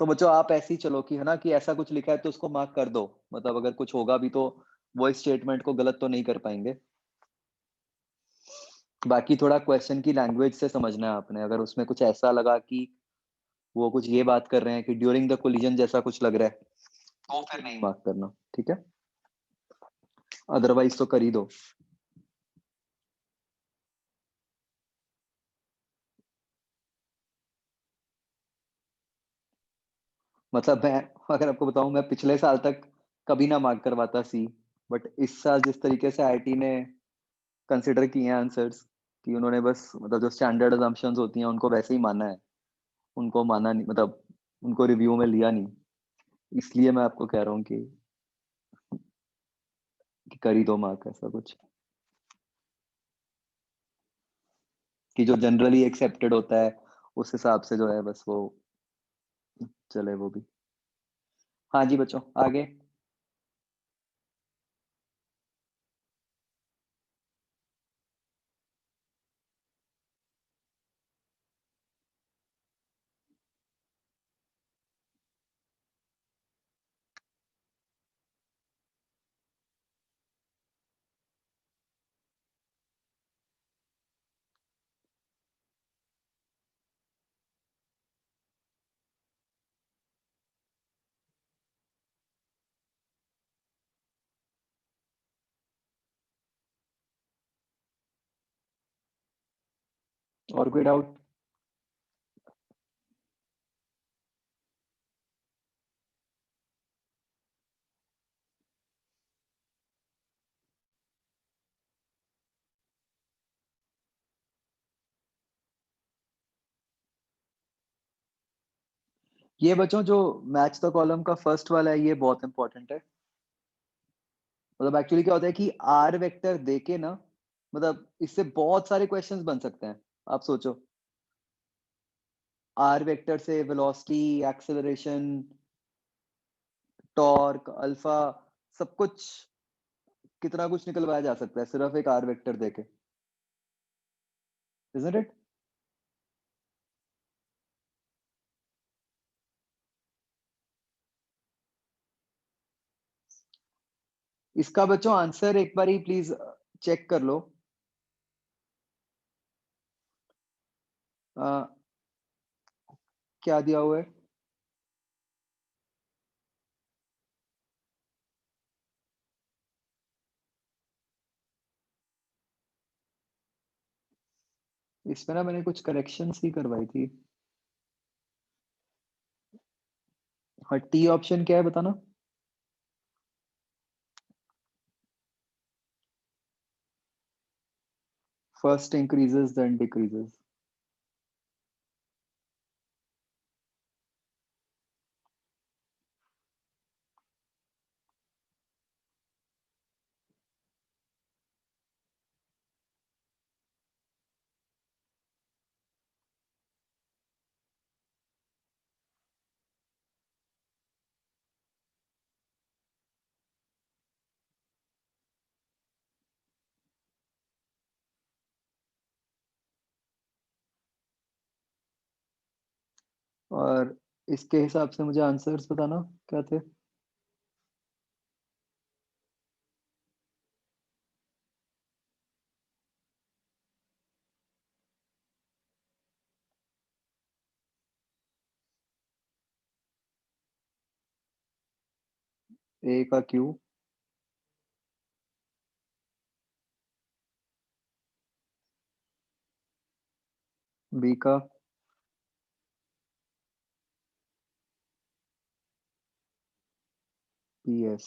Speaker 1: तो बच्चों आप ऐसे ही चलो कि है ना कि ऐसा कुछ लिखा है तो उसको मार्क कर दो। मतलब अगर कुछ होगा भी तो वो इस स्टेटमेंट को गलत तो नहीं कर पाएंगे। बाकी थोड़ा क्वेश्चन की लैंग्वेज से समझना है आपने। अगर उसमें कुछ ऐसा लगा कि वो कुछ ये बात कर रहे हैं कि ड्यूरिंग द कोलिजन जैसा कुछ लग रहा है तो फिर नहीं मार्क करना, ठीक है? अदरवाइज तो कर ही दो। मतलब मैं अगर आपको बताऊं, मैं पिछले साल तक कभी ना मार्क करवाता सी। बट इस साल जिस तरीके से आईआईटी ने कंसिडर किए हैं आंसर्स, कि उन्होंने बस मतलब जो स्टैंडर्ड असम्पशंस होती हैं उनको वैसे ही माना है। उनको माना नहीं, मतलब उनको रिव्यू में लिया नहीं। इसलिए मैं आपको कह रहा हूँ कि कर ही दो मार्क ऐसा कुछ, कि जो जनरली एक्सेप्टेड होता है उस हिसाब से जो है बस वो चले वो भी। हाँ जी बच्चों, आगे। और कोई डाउट? ये बच्चों जो मैच द कॉलम का फर्स्ट वाला है ये बहुत इंपॉर्टेंट है। मतलब एक्चुअली क्या होता है कि आर वेक्टर देके ना, मतलब इससे बहुत सारे क्वेश्चंस बन सकते हैं। आप सोचो, आर वेक्टर से वेलोसिटी, एक्सेलरेशन, टॉर्क, अल्फा, सब कुछ, कितना कुछ निकलवाया जा सकता है सिर्फ एक आर वेक्टर देके। Isn't it? इसका बच्चों आंसर एक बार ही प्लीज चेक कर लो। आ, क्या दिया हुआ है? इसमें ना मैंने कुछ करेक्शंस ही करवाई थी। हाँ, टी ऑप्शन क्या है बताना। First increases then decreases. और इसके हिसाब से मुझे आंसर्स बताना क्या थे। ए का क्यू, बी का पी एस,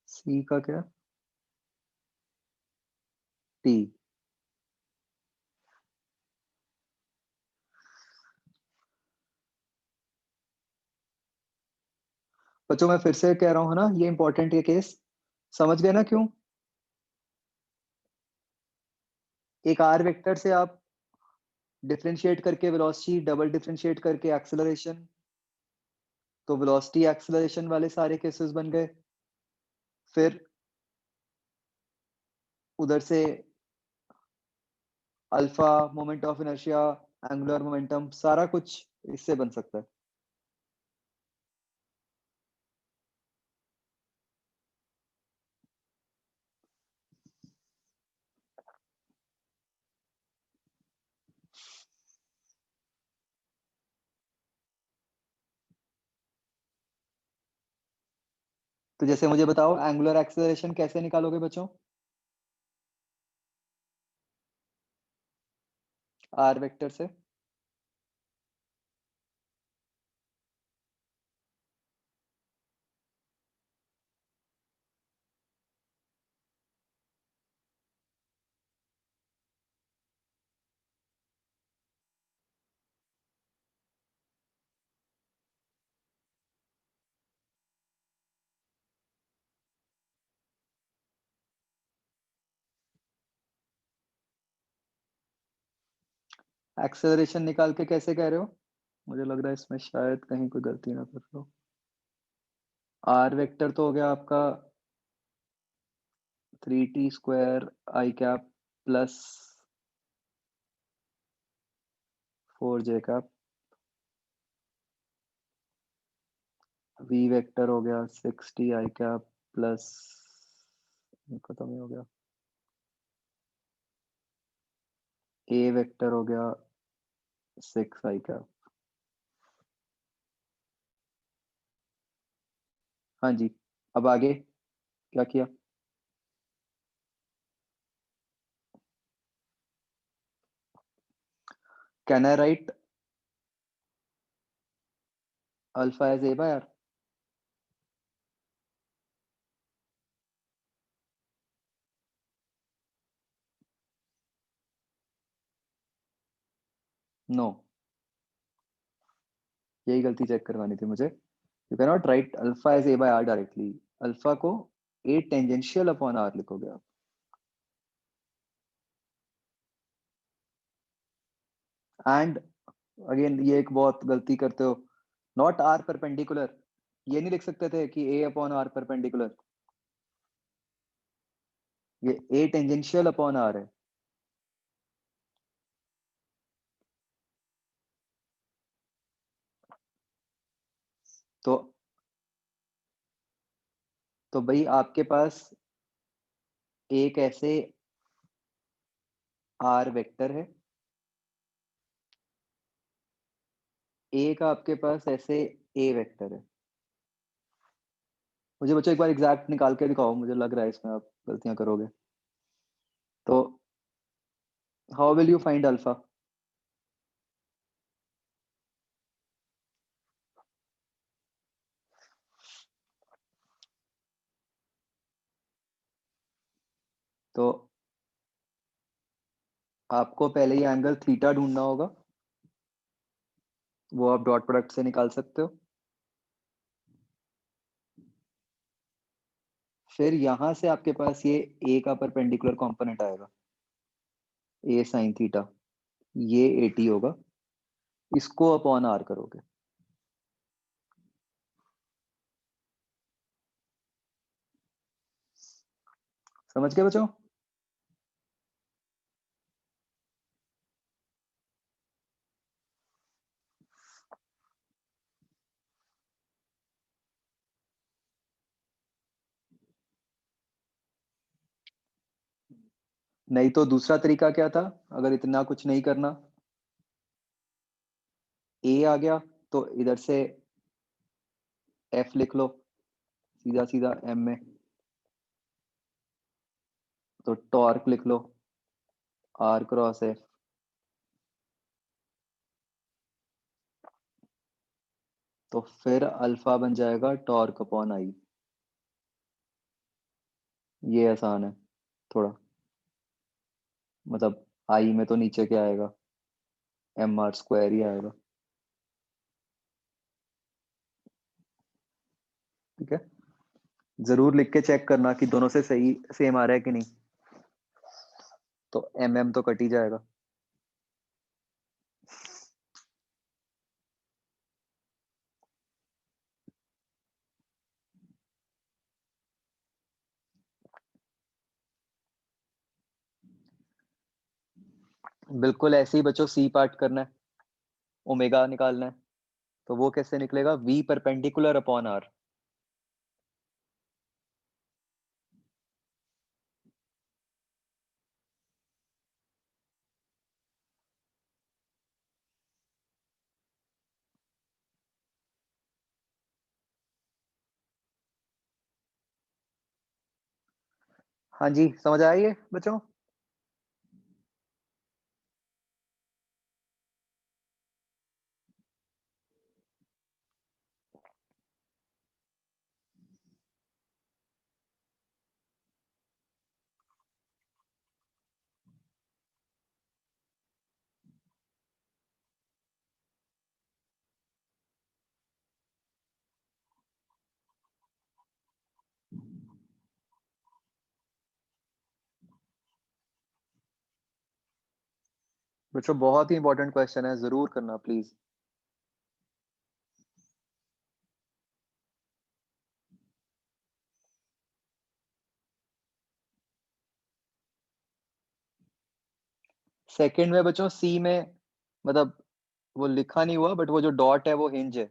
Speaker 1: सी का क्या, टी। बच्चों मैं फिर से कह रहा हूँ ना, ये इंपॉर्टेंट ये केस, समझ गए ना क्यों? एक आर वेक्टर से आप डिफरेंशिएट करके वेलोसिटी, डबल डिफरेंशिएट करके एक्सेलरेशन, तो वेलोसिटी एक्सेलरेशन वाले सारे केसेस बन गए। फिर उधर से alpha, moment of inertia, angular momentum, सारा कुछ इससे बन सकता है। तो जैसे मुझे बताओ एंगुलर एक्सेलरेशन कैसे निकालोगे बच्चों? आर वेक्टर से। एक्सेलरेशन निकाल के कैसे कह रहे हो? मुझे लग रहा है इसमें शायद कहीं कोई गलती ना कर लो। आर वेक्टर तो हो गया आपका 3t² I cap plus 4j cap, V vector हो गया 6t आई कैप प्लस, खत्म ही हो गया, ए वेक्टर हो गया 6 आई कैप। हाँ जी, अब आगे क्या किया? Can I write alpha as A by R? No, यही गलती चेक करवानी थी मुझे। You can not write alpha as A by R directly, alpha को ए टेंजेंशियल अपॉन आर लिखोगे आप। एंड अगेन ये एक बहुत गलती करते हो, नॉट आर परपेंडिकुलर, ये नहीं लिख सकते थे कि ए अपॉन आर परपेंडिकुलर, ये ए टेंजेंशियल अपॉन आर है। तो भाई आपके पास एक ऐसे आर वेक्टर है, एक आपके पास ऐसे ए वेक्टर है। मुझे बच्चों एक बार एग्जैक्ट निकाल के दिखाओ, मुझे लग रहा है इसमें आप गलतियां करोगे। तो how will you find alpha? तो आपको पहले ही एंगल थीटा ढूंढना होगा, वो आप डॉट प्रोडक्ट से निकाल सकते हो। फिर यहां से आपके पास ये ए का परपेंडिकुलर कंपोनेंट आएगा, ए साइन थीटा, ये 80 होगा, इसको अपॉन आर करोगे। समझ गए बच्चों? नहीं तो दूसरा तरीका क्या था, अगर इतना कुछ नहीं करना, ए आ गया तो इधर से एफ लिख लो सीधा सीधा एम में, तो टॉर्क लिख लो आर क्रॉस एफ, तो फिर अल्फा बन जाएगा टॉर्क अपॉन आई। ये आसान है थोड़ा, मतलब आई में तो नीचे क्या आएगा, एम आर स्क्वायर ही आएगा। ठीक है, जरूर लिख के चेक करना कि दोनों से सही सेम आ रहा है कि नहीं, तो एम एम तो कट ही जाएगा। बिल्कुल ऐसे ही बच्चों सी पार्ट करना है, ओमेगा निकालना है, तो वो कैसे निकलेगा, वी परपेंडिकुलर अपॉन आर। हाँ जी, समझ आइए बच्चों। बच्चों बहुत ही इंपॉर्टेंट क्वेश्चन है, जरूर करना प्लीज। सेकंड में बच्चों सी में, मतलब वो लिखा नहीं हुआ बट वो जो डॉट है वो हिंज है।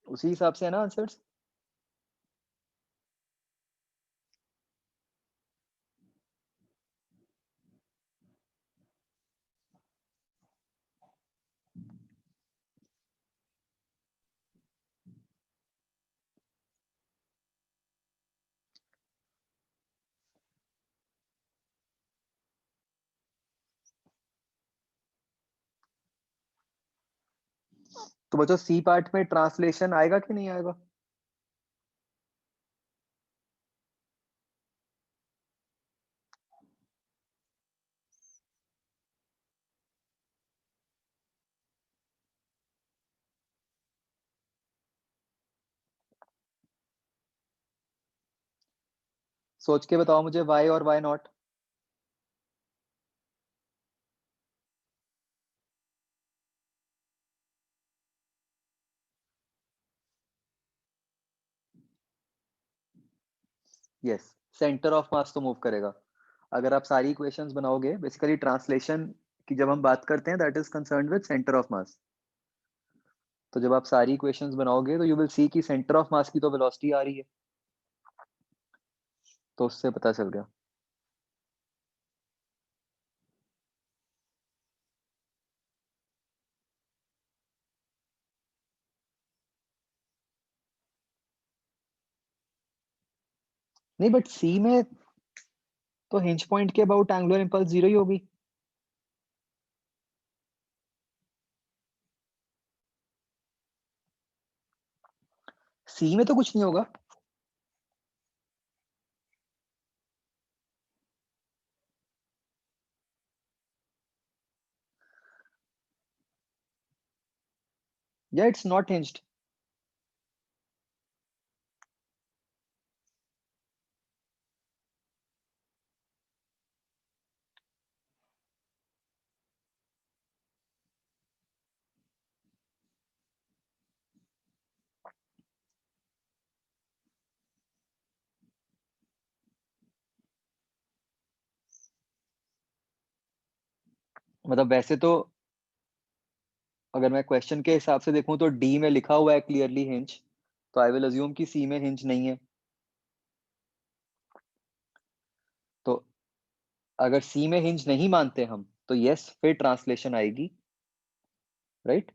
Speaker 1: उसी हिसाब से है ना आंसर्स। तो बच्चों सी पार्ट में ट्रांसलेशन आएगा कि नहीं आएगा। सोच के बताओ मुझे, वाई और why not. Yes, centre of mass तो मूव करेगा। अगर आप सारी इक्वेशंस बनाओगे, बेसिकली ट्रांसलेशन की जब हम बात करते हैं that is concerned with centre of mass. तो जब आप सारी इक्वेशंस बनाओगे तो यू विल सी कि सेंटर ऑफ मास की तो वेलोसिटी आ रही है, तो उससे पता चल गया। नहीं बट सी में तो हिंज पॉइंट के अबाउट एंगुलर इंपल्स जीरो ही होगी। सी में तो कुछ नहीं होगा। या इट्स नॉट हिंज्ड। मतलब वैसे तो अगर मैं क्वेश्चन के हिसाब से देखूं तो डी में लिखा हुआ है क्लियरली हिंज, तो आई विल अज्यूम कि सी में हिंज नहीं है। तो अगर सी में हिंज नहीं मानते हम तो यस फिर ट्रांसलेशन आएगी, राइट।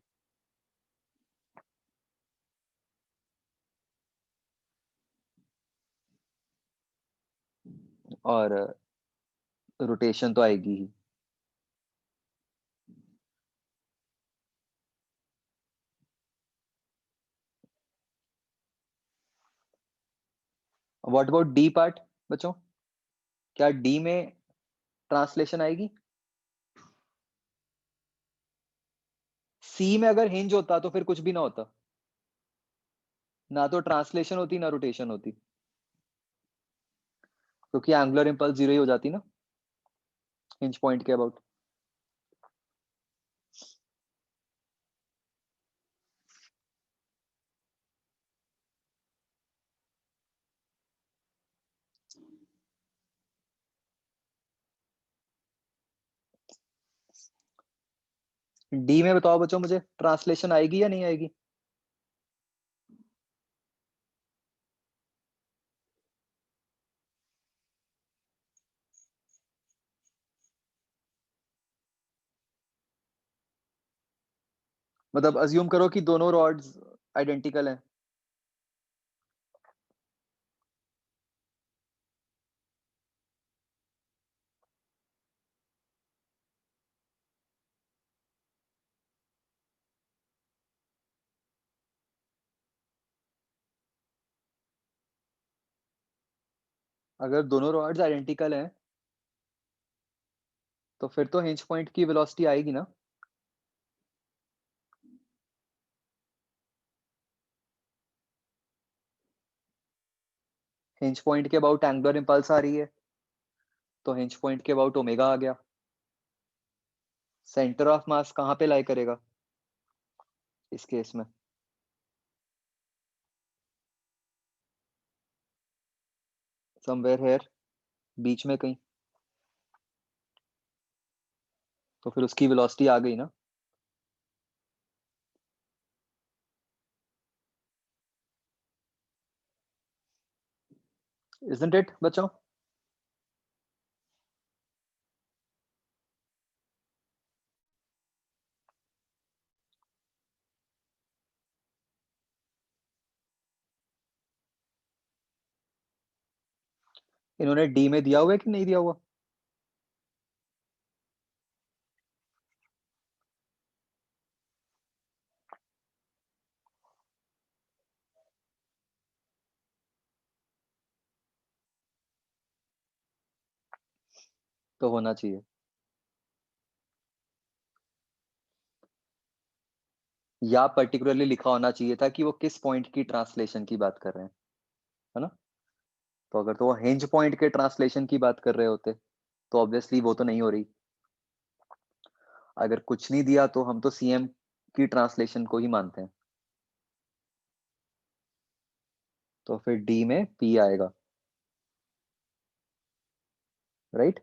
Speaker 1: और रोटेशन तो आएगी ही। व्हाट अबाउट डी पार्ट बच्चों, क्या डी में ट्रांसलेशन आएगी? सी में अगर हिंज होता तो फिर कुछ भी ना होता, ना तो ट्रांसलेशन होती ना रोटेशन होती, क्योंकि एंगुलर इंपल्स जीरो ही हो जाती ना हिंज पॉइंट के अबाउट। डी में बताओ बच्चों मुझे ट्रांसलेशन आएगी या नहीं आएगी? मतलब अज्यूम करो कि दोनों रॉड्स आइडेंटिकल हैं। अगर दोनों रॉड्स आइडेंटिकल हैं तो फिर तो हिंज पॉइंट की वेलोसिटी आएगी ना। हिंज पॉइंट के अबाउट एंगुलर इंपल्स आ रही है, तो हिंज पॉइंट के अबाउट ओमेगा आ गया। सेंटर ऑफ मास कहाँ पे लाई करेगा इस केस में? समवेयर हेयर, बीच में कहीं। तो फिर उसकी वेलोसिटी आ गई ना। इजंट इट बच्चों? इन्होंने डी में दिया हुआ है कि नहीं दिया हुआ? तो होना चाहिए, या पर्टिकुलरली लिखा होना चाहिए था कि वो किस पॉइंट की ट्रांसलेशन की बात कर रहे हैं, है ना। तो अगर तो वो हिंज पॉइंट के ट्रांसलेशन की बात कर रहे होते तो ऑब्वियसली वो तो नहीं हो रही। अगर कुछ नहीं दिया तो हम तो सीएम की ट्रांसलेशन को ही मानते हैं, तो फिर डी में पी आएगा, राइट।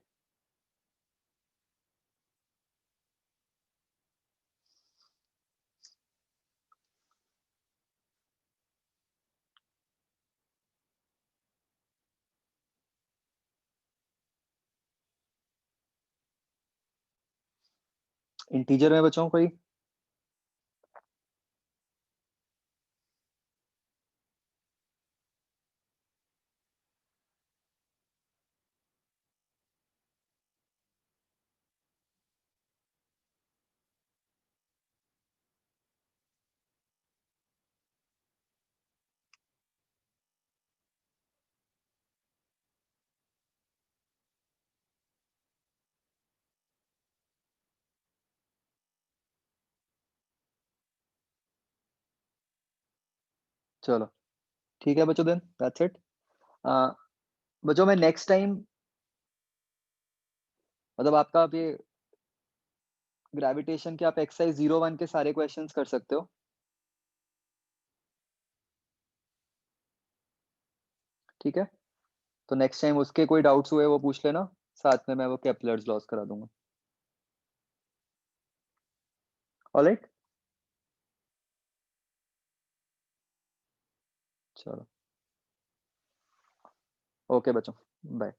Speaker 1: इंटीजर में बच्चों कोई? चलो ठीक है बच्चों, देन दैट्स इट। बच्चों मैं नेक्स्ट टाइम, मतलब आपका अब ये ग्रेविटेशन के आप एक्सरसाइज 01 के सारे क्वेश्चंस कर सकते हो, ठीक है। तो नेक्स्ट टाइम उसके कोई डाउट्स हुए वो पूछ लेना, साथ में मैं वो केपलर्स लॉस करा दूंगा। ऑलराइट। चलो, ओके बच्चों, बाय।